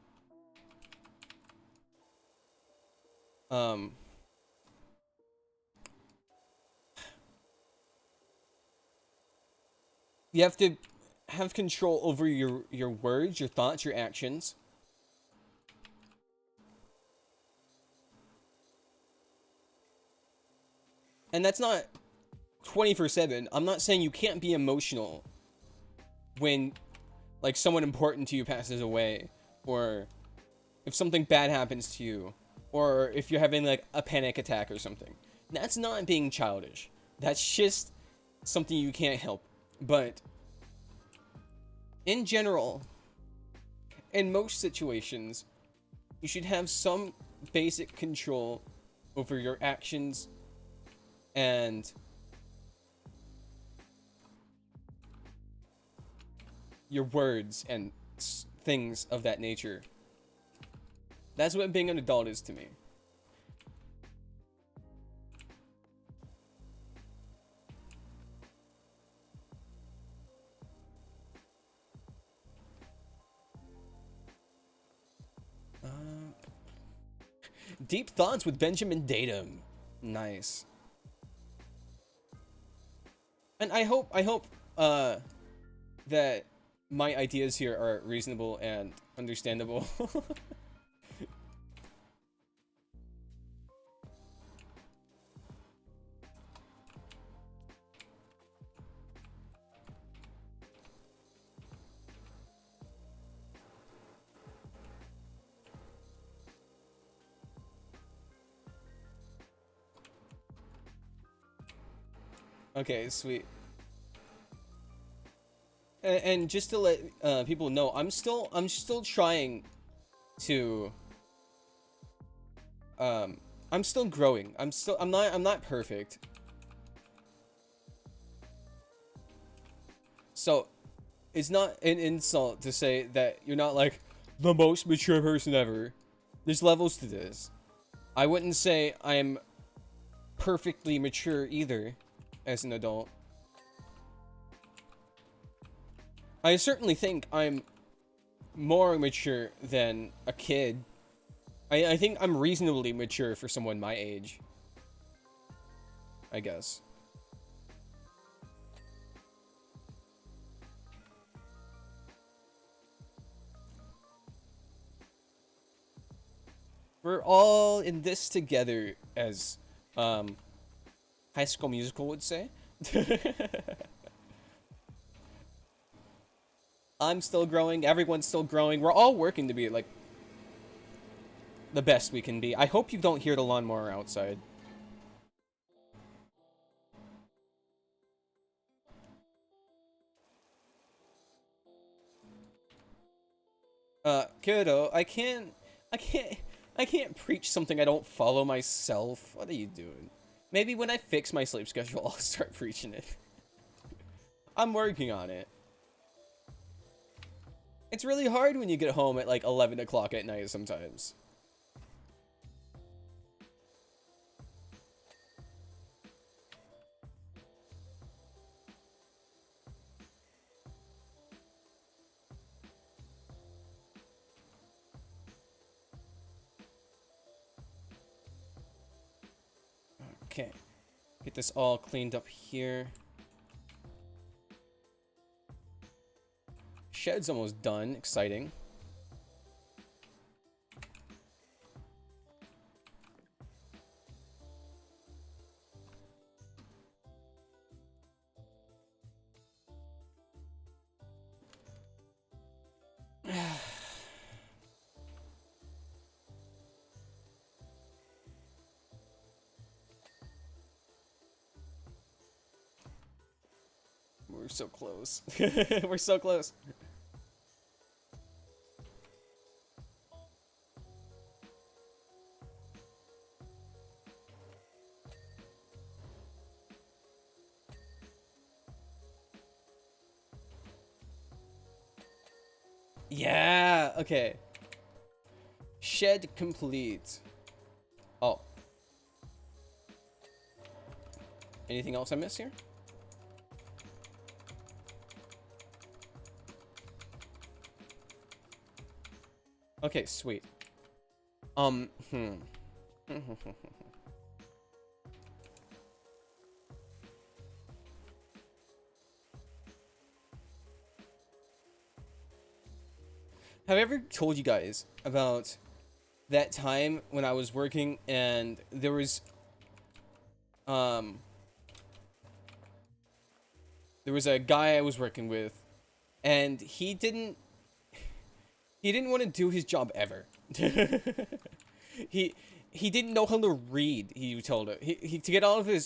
um you have to have control over your words, your thoughts, your actions. And that's not 24/7. I'm not saying you can't be emotional when like someone important to you passes away, or if something bad happens to you, or if you're having like a panic attack or something. That's not being childish. That's just something you can't help. But in general, in most situations, you should have some basic control over your actions and your words and things of that nature. That's what being an adult is to me. Deep thoughts with Benjamin Datum. Nice. And I hope that my ideas here are reasonable and understandable. Okay, sweet. And just to let people know, I'm still trying to I'm still growing. I'm not perfect. So it's not an insult to say that you're not like the most mature person ever. There's levels to this. I wouldn't say I'm perfectly mature either as an adult. I certainly think I'm more mature than a kid. I think I'm reasonably mature for someone my age, I guess. We're all in this together, as High School Musical would say. I'm still growing, everyone's still growing. We're all working to be like the best we can be. I hope you don't hear the lawnmower outside. Kiddo, I can't I can't preach something I don't follow myself. What are you doing? Maybe when I fix my sleep schedule, I'll start preaching it. I'm working on it. It's really hard when you get home at like 11 o'clock at night sometimes. Okay. Get this all cleaned up here. Shed's almost done. Exciting. We're so close. We're so close. Yeah, okay. Shed complete. Oh. Anything else I missed here? Okay, sweet. Have I ever told you guys about that time when I was working and there was a guy I was working with and he didn't want to do his job ever. he didn't know how to read. He told it. He to get out of his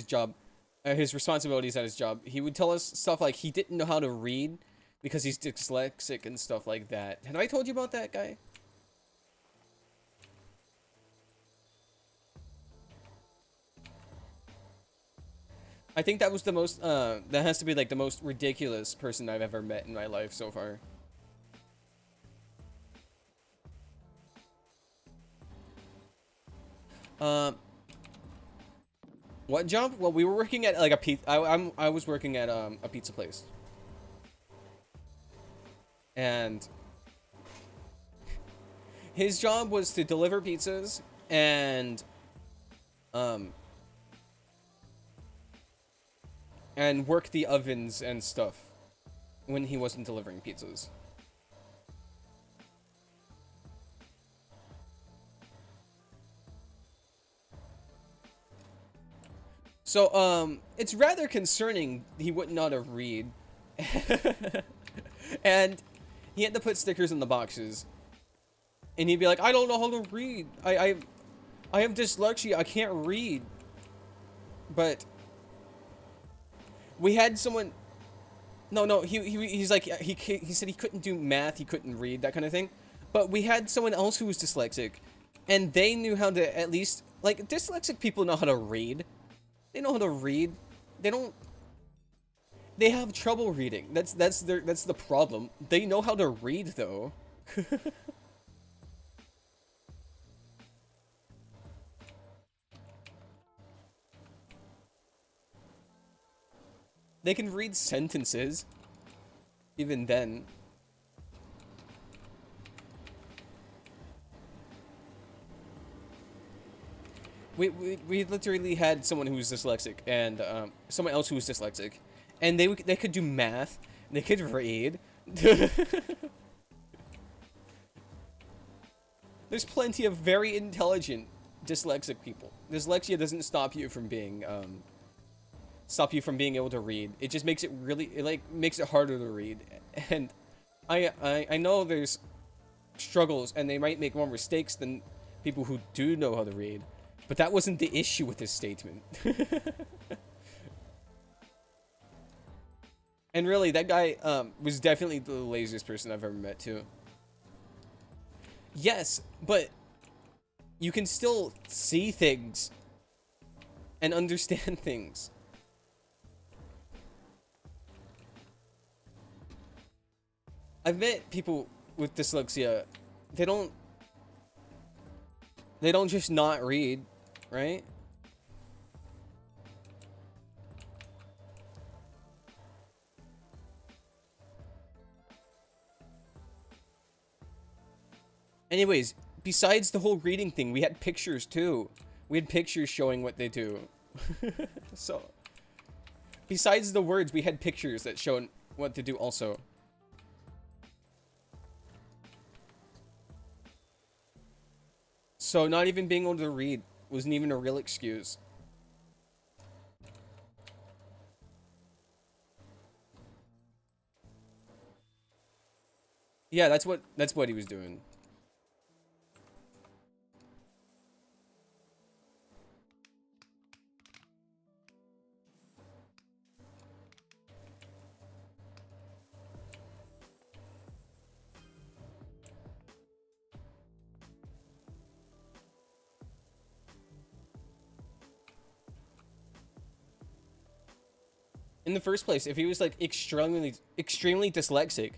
job, his responsibilities at his job. He would tell us stuff like he didn't know how to read because he's dyslexic and stuff like that. Have I told you about that guy? I think that was the most that has to be like the most ridiculous person I've ever met in my life so far. What job? Well, we were working at like a pizza. I was working at a pizza place, and his job was to deliver pizzas um and work the ovens and stuff when he wasn't delivering pizzas. So, it's rather concerning he wouldn't know how to read. And he had to put stickers in the boxes. And he'd be like, I don't know how to read. I have dyslexia. I can't read. But we had someone. No. He's like he said he couldn't do math. He couldn't read, that kind of thing. But we had someone else who was dyslexic, and they knew how to at least, like, dyslexic people know how to read. They know how to read. They don't. They have trouble reading. That's the problem. They know how to read though. They can read sentences. Even then. We literally had someone who was dyslexic and someone else who was dyslexic, and they could do math, they could read. There's plenty of very intelligent dyslexic people. Dyslexia doesn't stop you from being able to read. It just makes it makes it harder to read. And I know there's struggles and they might make more mistakes than people who do know how to read. But that wasn't the issue with this statement. And really, that guy was definitely the laziest person I've ever met, too. Yes, but you can still see things and understand things. I've met people with dyslexia. They don't just not read, right? Anyways, besides the whole reading thing, we had pictures too. We had pictures showing what they do. So, besides the words, we had pictures that showed what to do also. So not even being able to read wasn't even a real excuse. Yeah, that's what he was doing. In the first place, if he was like extremely dyslexic,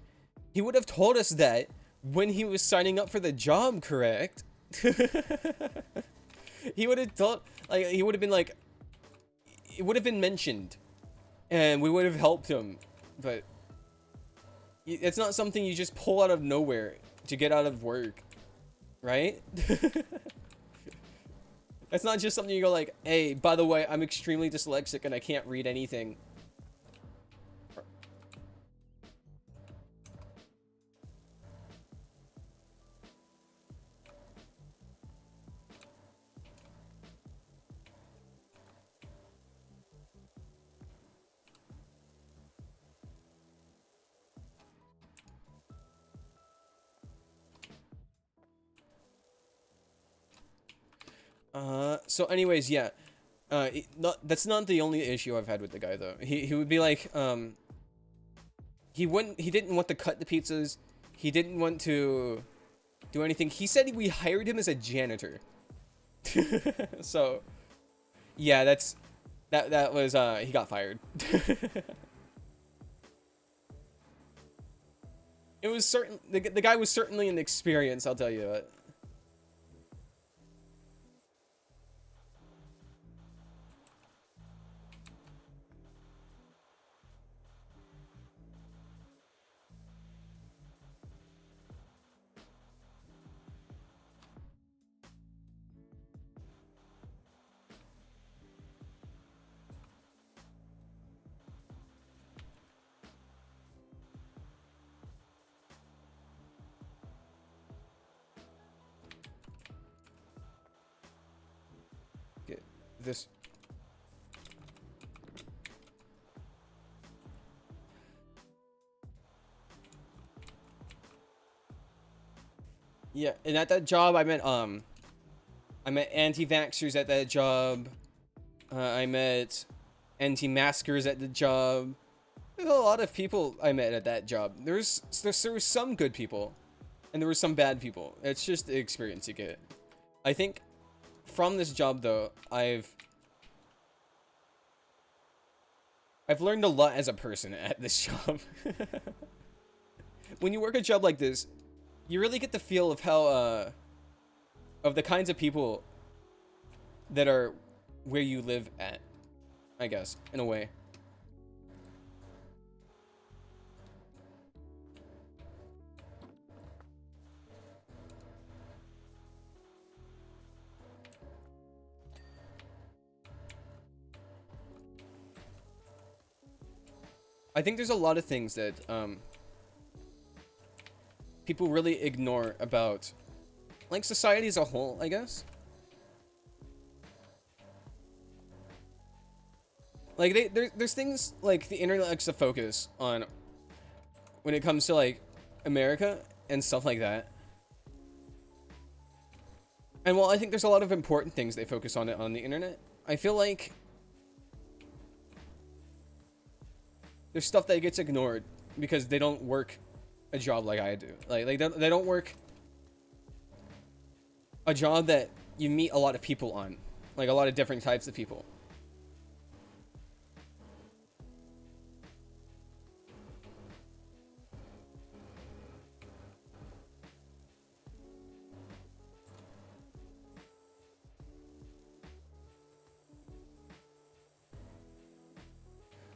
he would have told us that when he was signing up for the job, correct? He would have told, like, he would have been like, it would have been mentioned and we would have helped him, but it's not something you just pull out of nowhere to get out of work, right? It's not just something you go like, hey, by the way, I'm extremely dyslexic and I can't read anything. So anyways, yeah. That's not the only issue I've had with the guy though. He would be like, he didn't want to cut the pizzas. He didn't want to do anything. He said we hired him as a janitor. So, yeah, that was he got fired. It was the guy was certainly an experience, I'll tell you that. Get this. Yeah, and at that job, I met anti-vaxxers at that job. I met anti-maskers at the job. There's a lot of people I met at that job. There was some good people, and there were some bad people. It's just the experience you get. I think from this job though, I've learned a lot as a person at this job. When you work a job like this, you really get the feel of how of the kinds of people that are where you live at, I guess, in a way. I think there's a lot of things that people really ignore about, like, society as a whole, I guess. Like, there's things like the internet likes to focus on when it comes to, like, America and stuff like that. And while I think there's a lot of important things they focus on it on the internet, I feel like there's stuff that gets ignored because they don't work a job like I do. Like they don't work a job that you meet a lot of people on, like a lot of different types of people.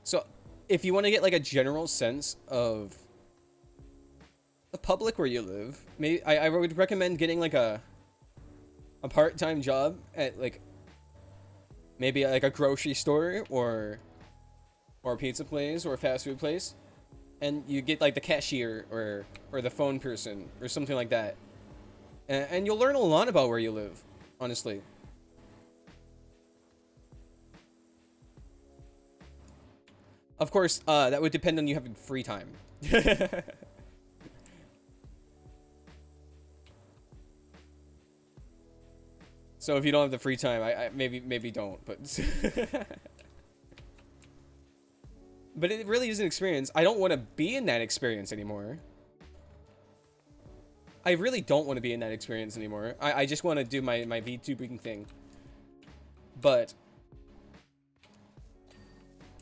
So, if you want to get like a general sense of the public where you live, maybe I would recommend getting like a part-time job at like maybe like a grocery store or a pizza place or a fast food place, and you get like the cashier or the phone person or something like that, and you'll learn a lot about where you live, honestly. Of course, that would depend on you having free time. So if you don't have the free time, I maybe don't, but but it really is an experience. I don't want to be in that experience anymore. I really don't want to be in that experience anymore. I just want to do my VTubing thing. But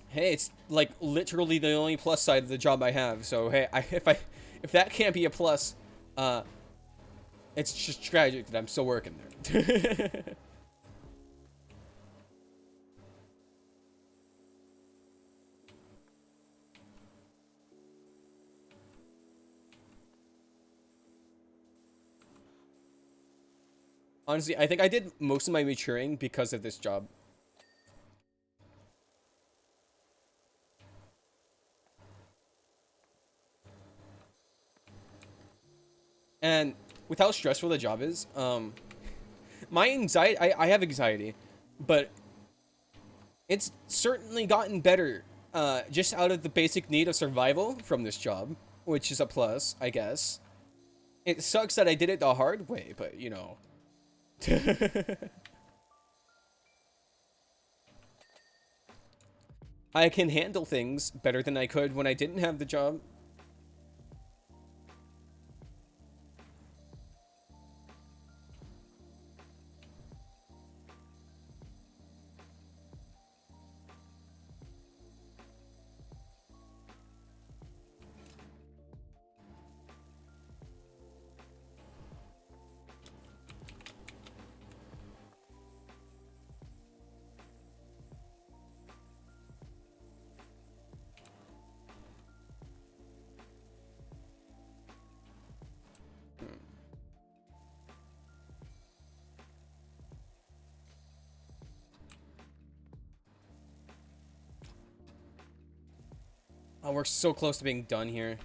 hey, it's like literally the only plus side of the job I have. So hey, if that can't be a plus, it's just tragic that I'm still working there. Honestly, I think I did most of my maturing because of this job. And with how stressful the job is, my anxiety, I have anxiety, but it's certainly gotten better just out of the basic need of survival from this job, which is a plus, I guess. It sucks that I did it the hard way, but you know. I can handle things better than I could when I didn't have the job. Oh, we're so close to being done here.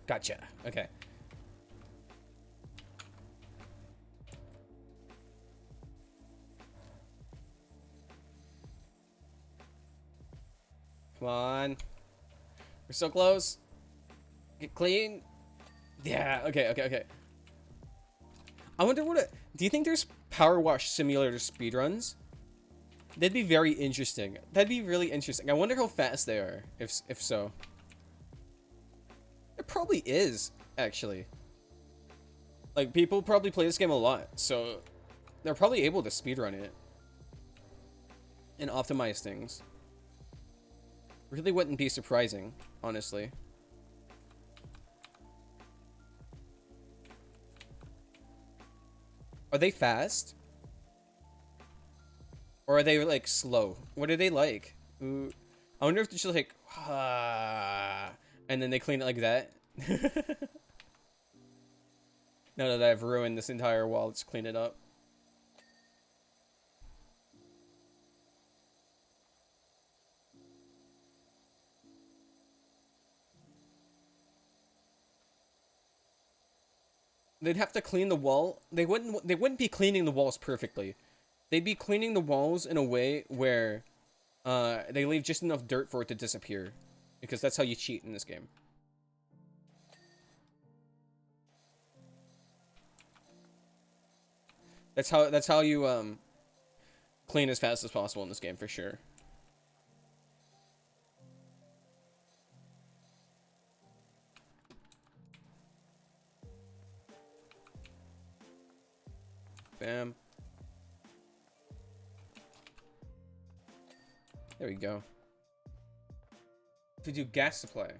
Gotcha. Okay. Come on. We're so close. Get clean. Yeah, okay. I wonder what do you think there's Power Wash Simulator speedruns? That'd be very interesting. That'd be really interesting. I wonder how fast they are, if so. It probably is, actually. Like, people probably play this game a lot, so they're probably able to speedrun it and optimize things. Really wouldn't be surprising, honestly. Are they fast? Or are they, like, slow? What are they like? Ooh. I wonder if they're just like, and then they clean it like that. Now that I've ruined this entire wall, let's clean it up. They'd have to clean the wall. They wouldn't be cleaning the walls perfectly. They'd be cleaning the walls in a way where they leave just enough dirt for it to disappear. Because that's how you cheat in this game. That's how you clean as fast as possible in this game for sure. Bam. There we go. To do gas supply.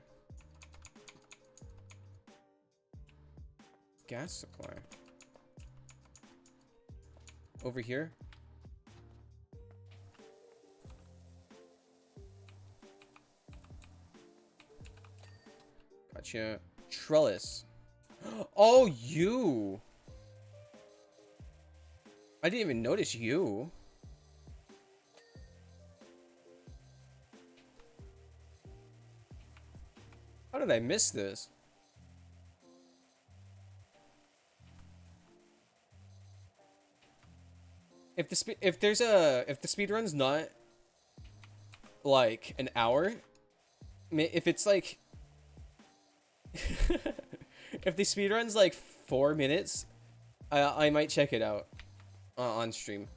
Gas supply. Over here. Gotcha. Trellis. Oh, you. I didn't even notice you. How did I miss this? If the speed run's not like an hour, if it's like if the speed run's like 4 minutes, I might check it out on stream.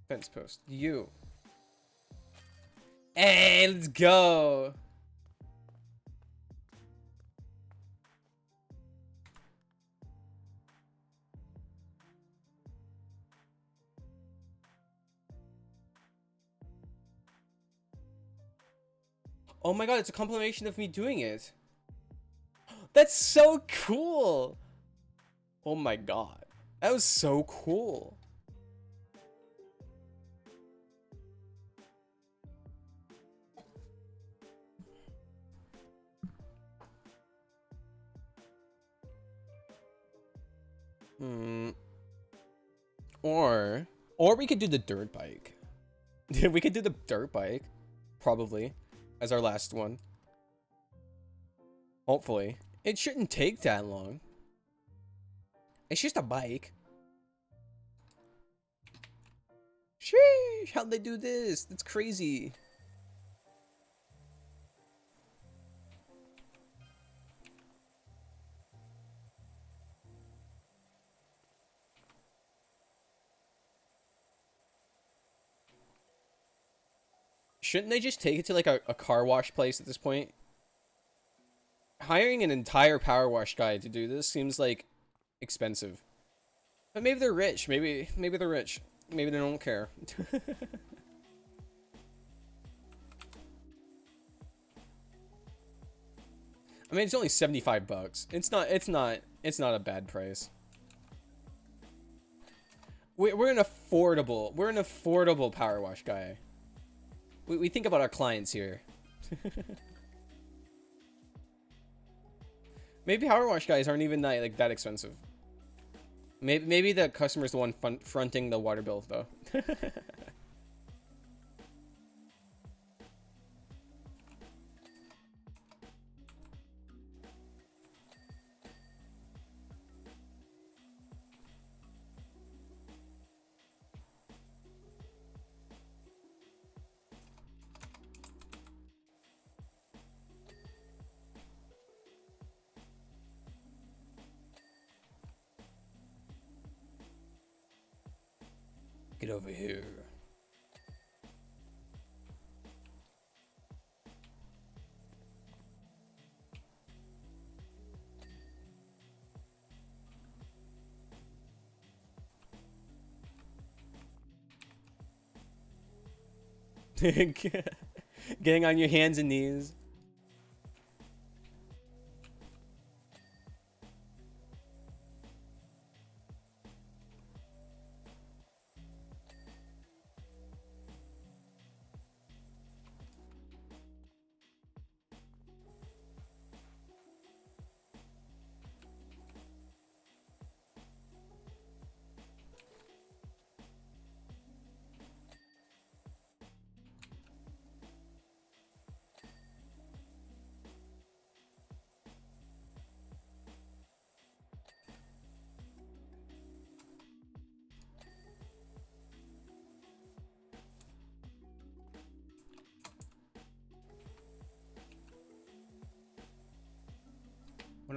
Fence post. You. Hey, let's go. Oh my god, it's a compilation of me doing it. That's so cool. Oh my god. That was so cool. Or we could do the dirt bike. We could do the dirt bike, probably, as our last one. Hopefully. It shouldn't take that long. It's just a bike. Sheesh, how'd they do this? That's crazy. Shouldn't they just take it to like a car wash place at this point? Hiring an entire power wash guy to do this seems like expensive. But maybe they're rich. Maybe they're rich. Maybe they don't care. I mean, it's only 75 bucks. It's not a bad price. We're an affordable power wash guy. We think about our clients here. Maybe power wash guys aren't even that expensive. Maybe the customer's the one fronting the water bill though. Get over here. Getting on your hands and knees.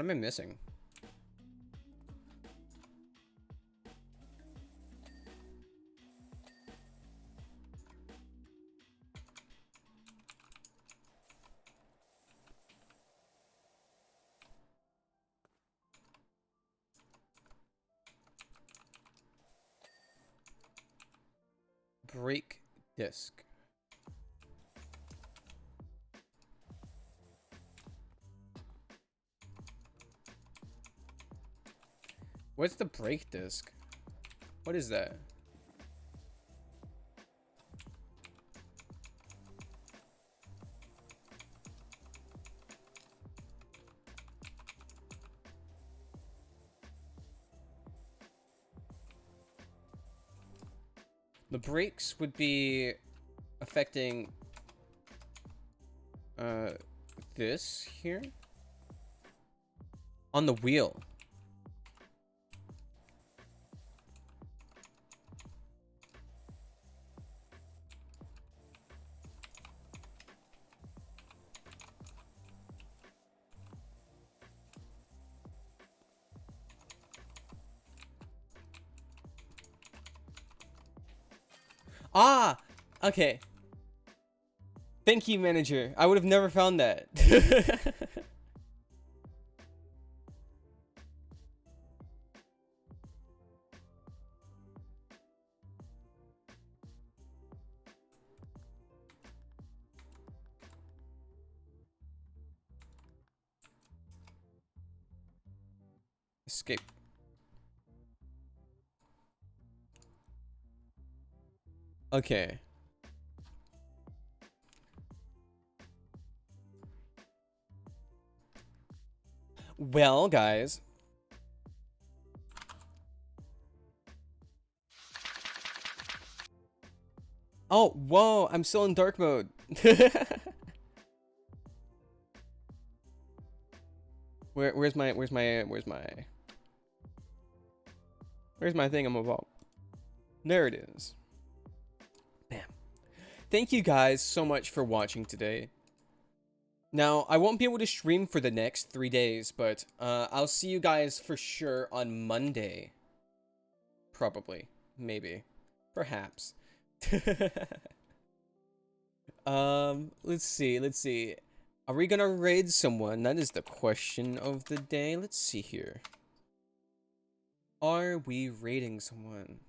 What am I missing? Brake disc. What's the brake disc? What is that? The brakes would be affecting this here on the wheel. Ah, okay. Thank you, manager. I would have never found that. Escape. Okay. Well, guys. Oh, whoa, I'm still in dark mode. Where's my thingamabob? There it is. Bam. Thank you guys so much for watching today. Now, I won't be able to stream for the next 3 days, but I'll see you guys for sure on Monday. Probably. Maybe. Perhaps. Let's see. Are we gonna raid someone? That is the question of the day. Let's see here. Are we raiding someone?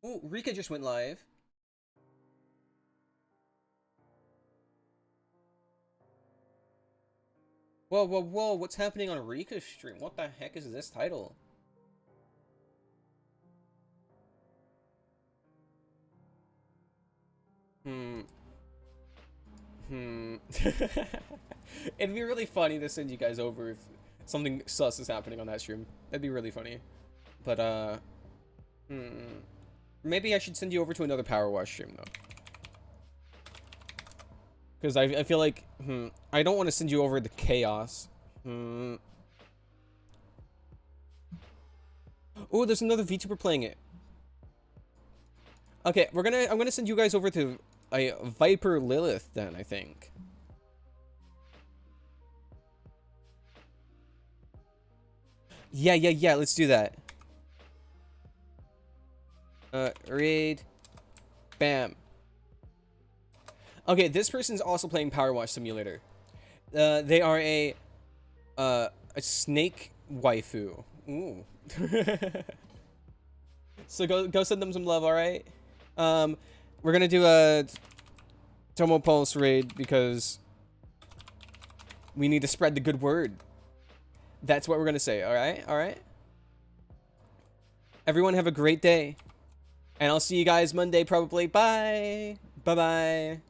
Oh, Rika just went live. Whoa, whoa, whoa, what's happening on Rika's stream? What the heck is this title? It'd be really funny to send you guys over if something sus is happening on that stream. That'd be really funny. But, maybe I should send you over to another Power Wash stream, though. Because I feel like, I don't want to send you over to chaos. Oh, there's another VTuber playing it. Okay, I'm gonna send you guys over to a Viper Lilith then, I think. Yeah, let's do that. Raid. Bam. Okay, this person's also playing Power Wash Simulator. They are a snake waifu. Ooh. So go send them some love, alright? We're gonna do a Tomo Pulse raid because we need to spread the good word. That's what we're gonna say, alright? Alright? Everyone have a great day. And I'll see you guys Monday probably. Bye! Bye-bye.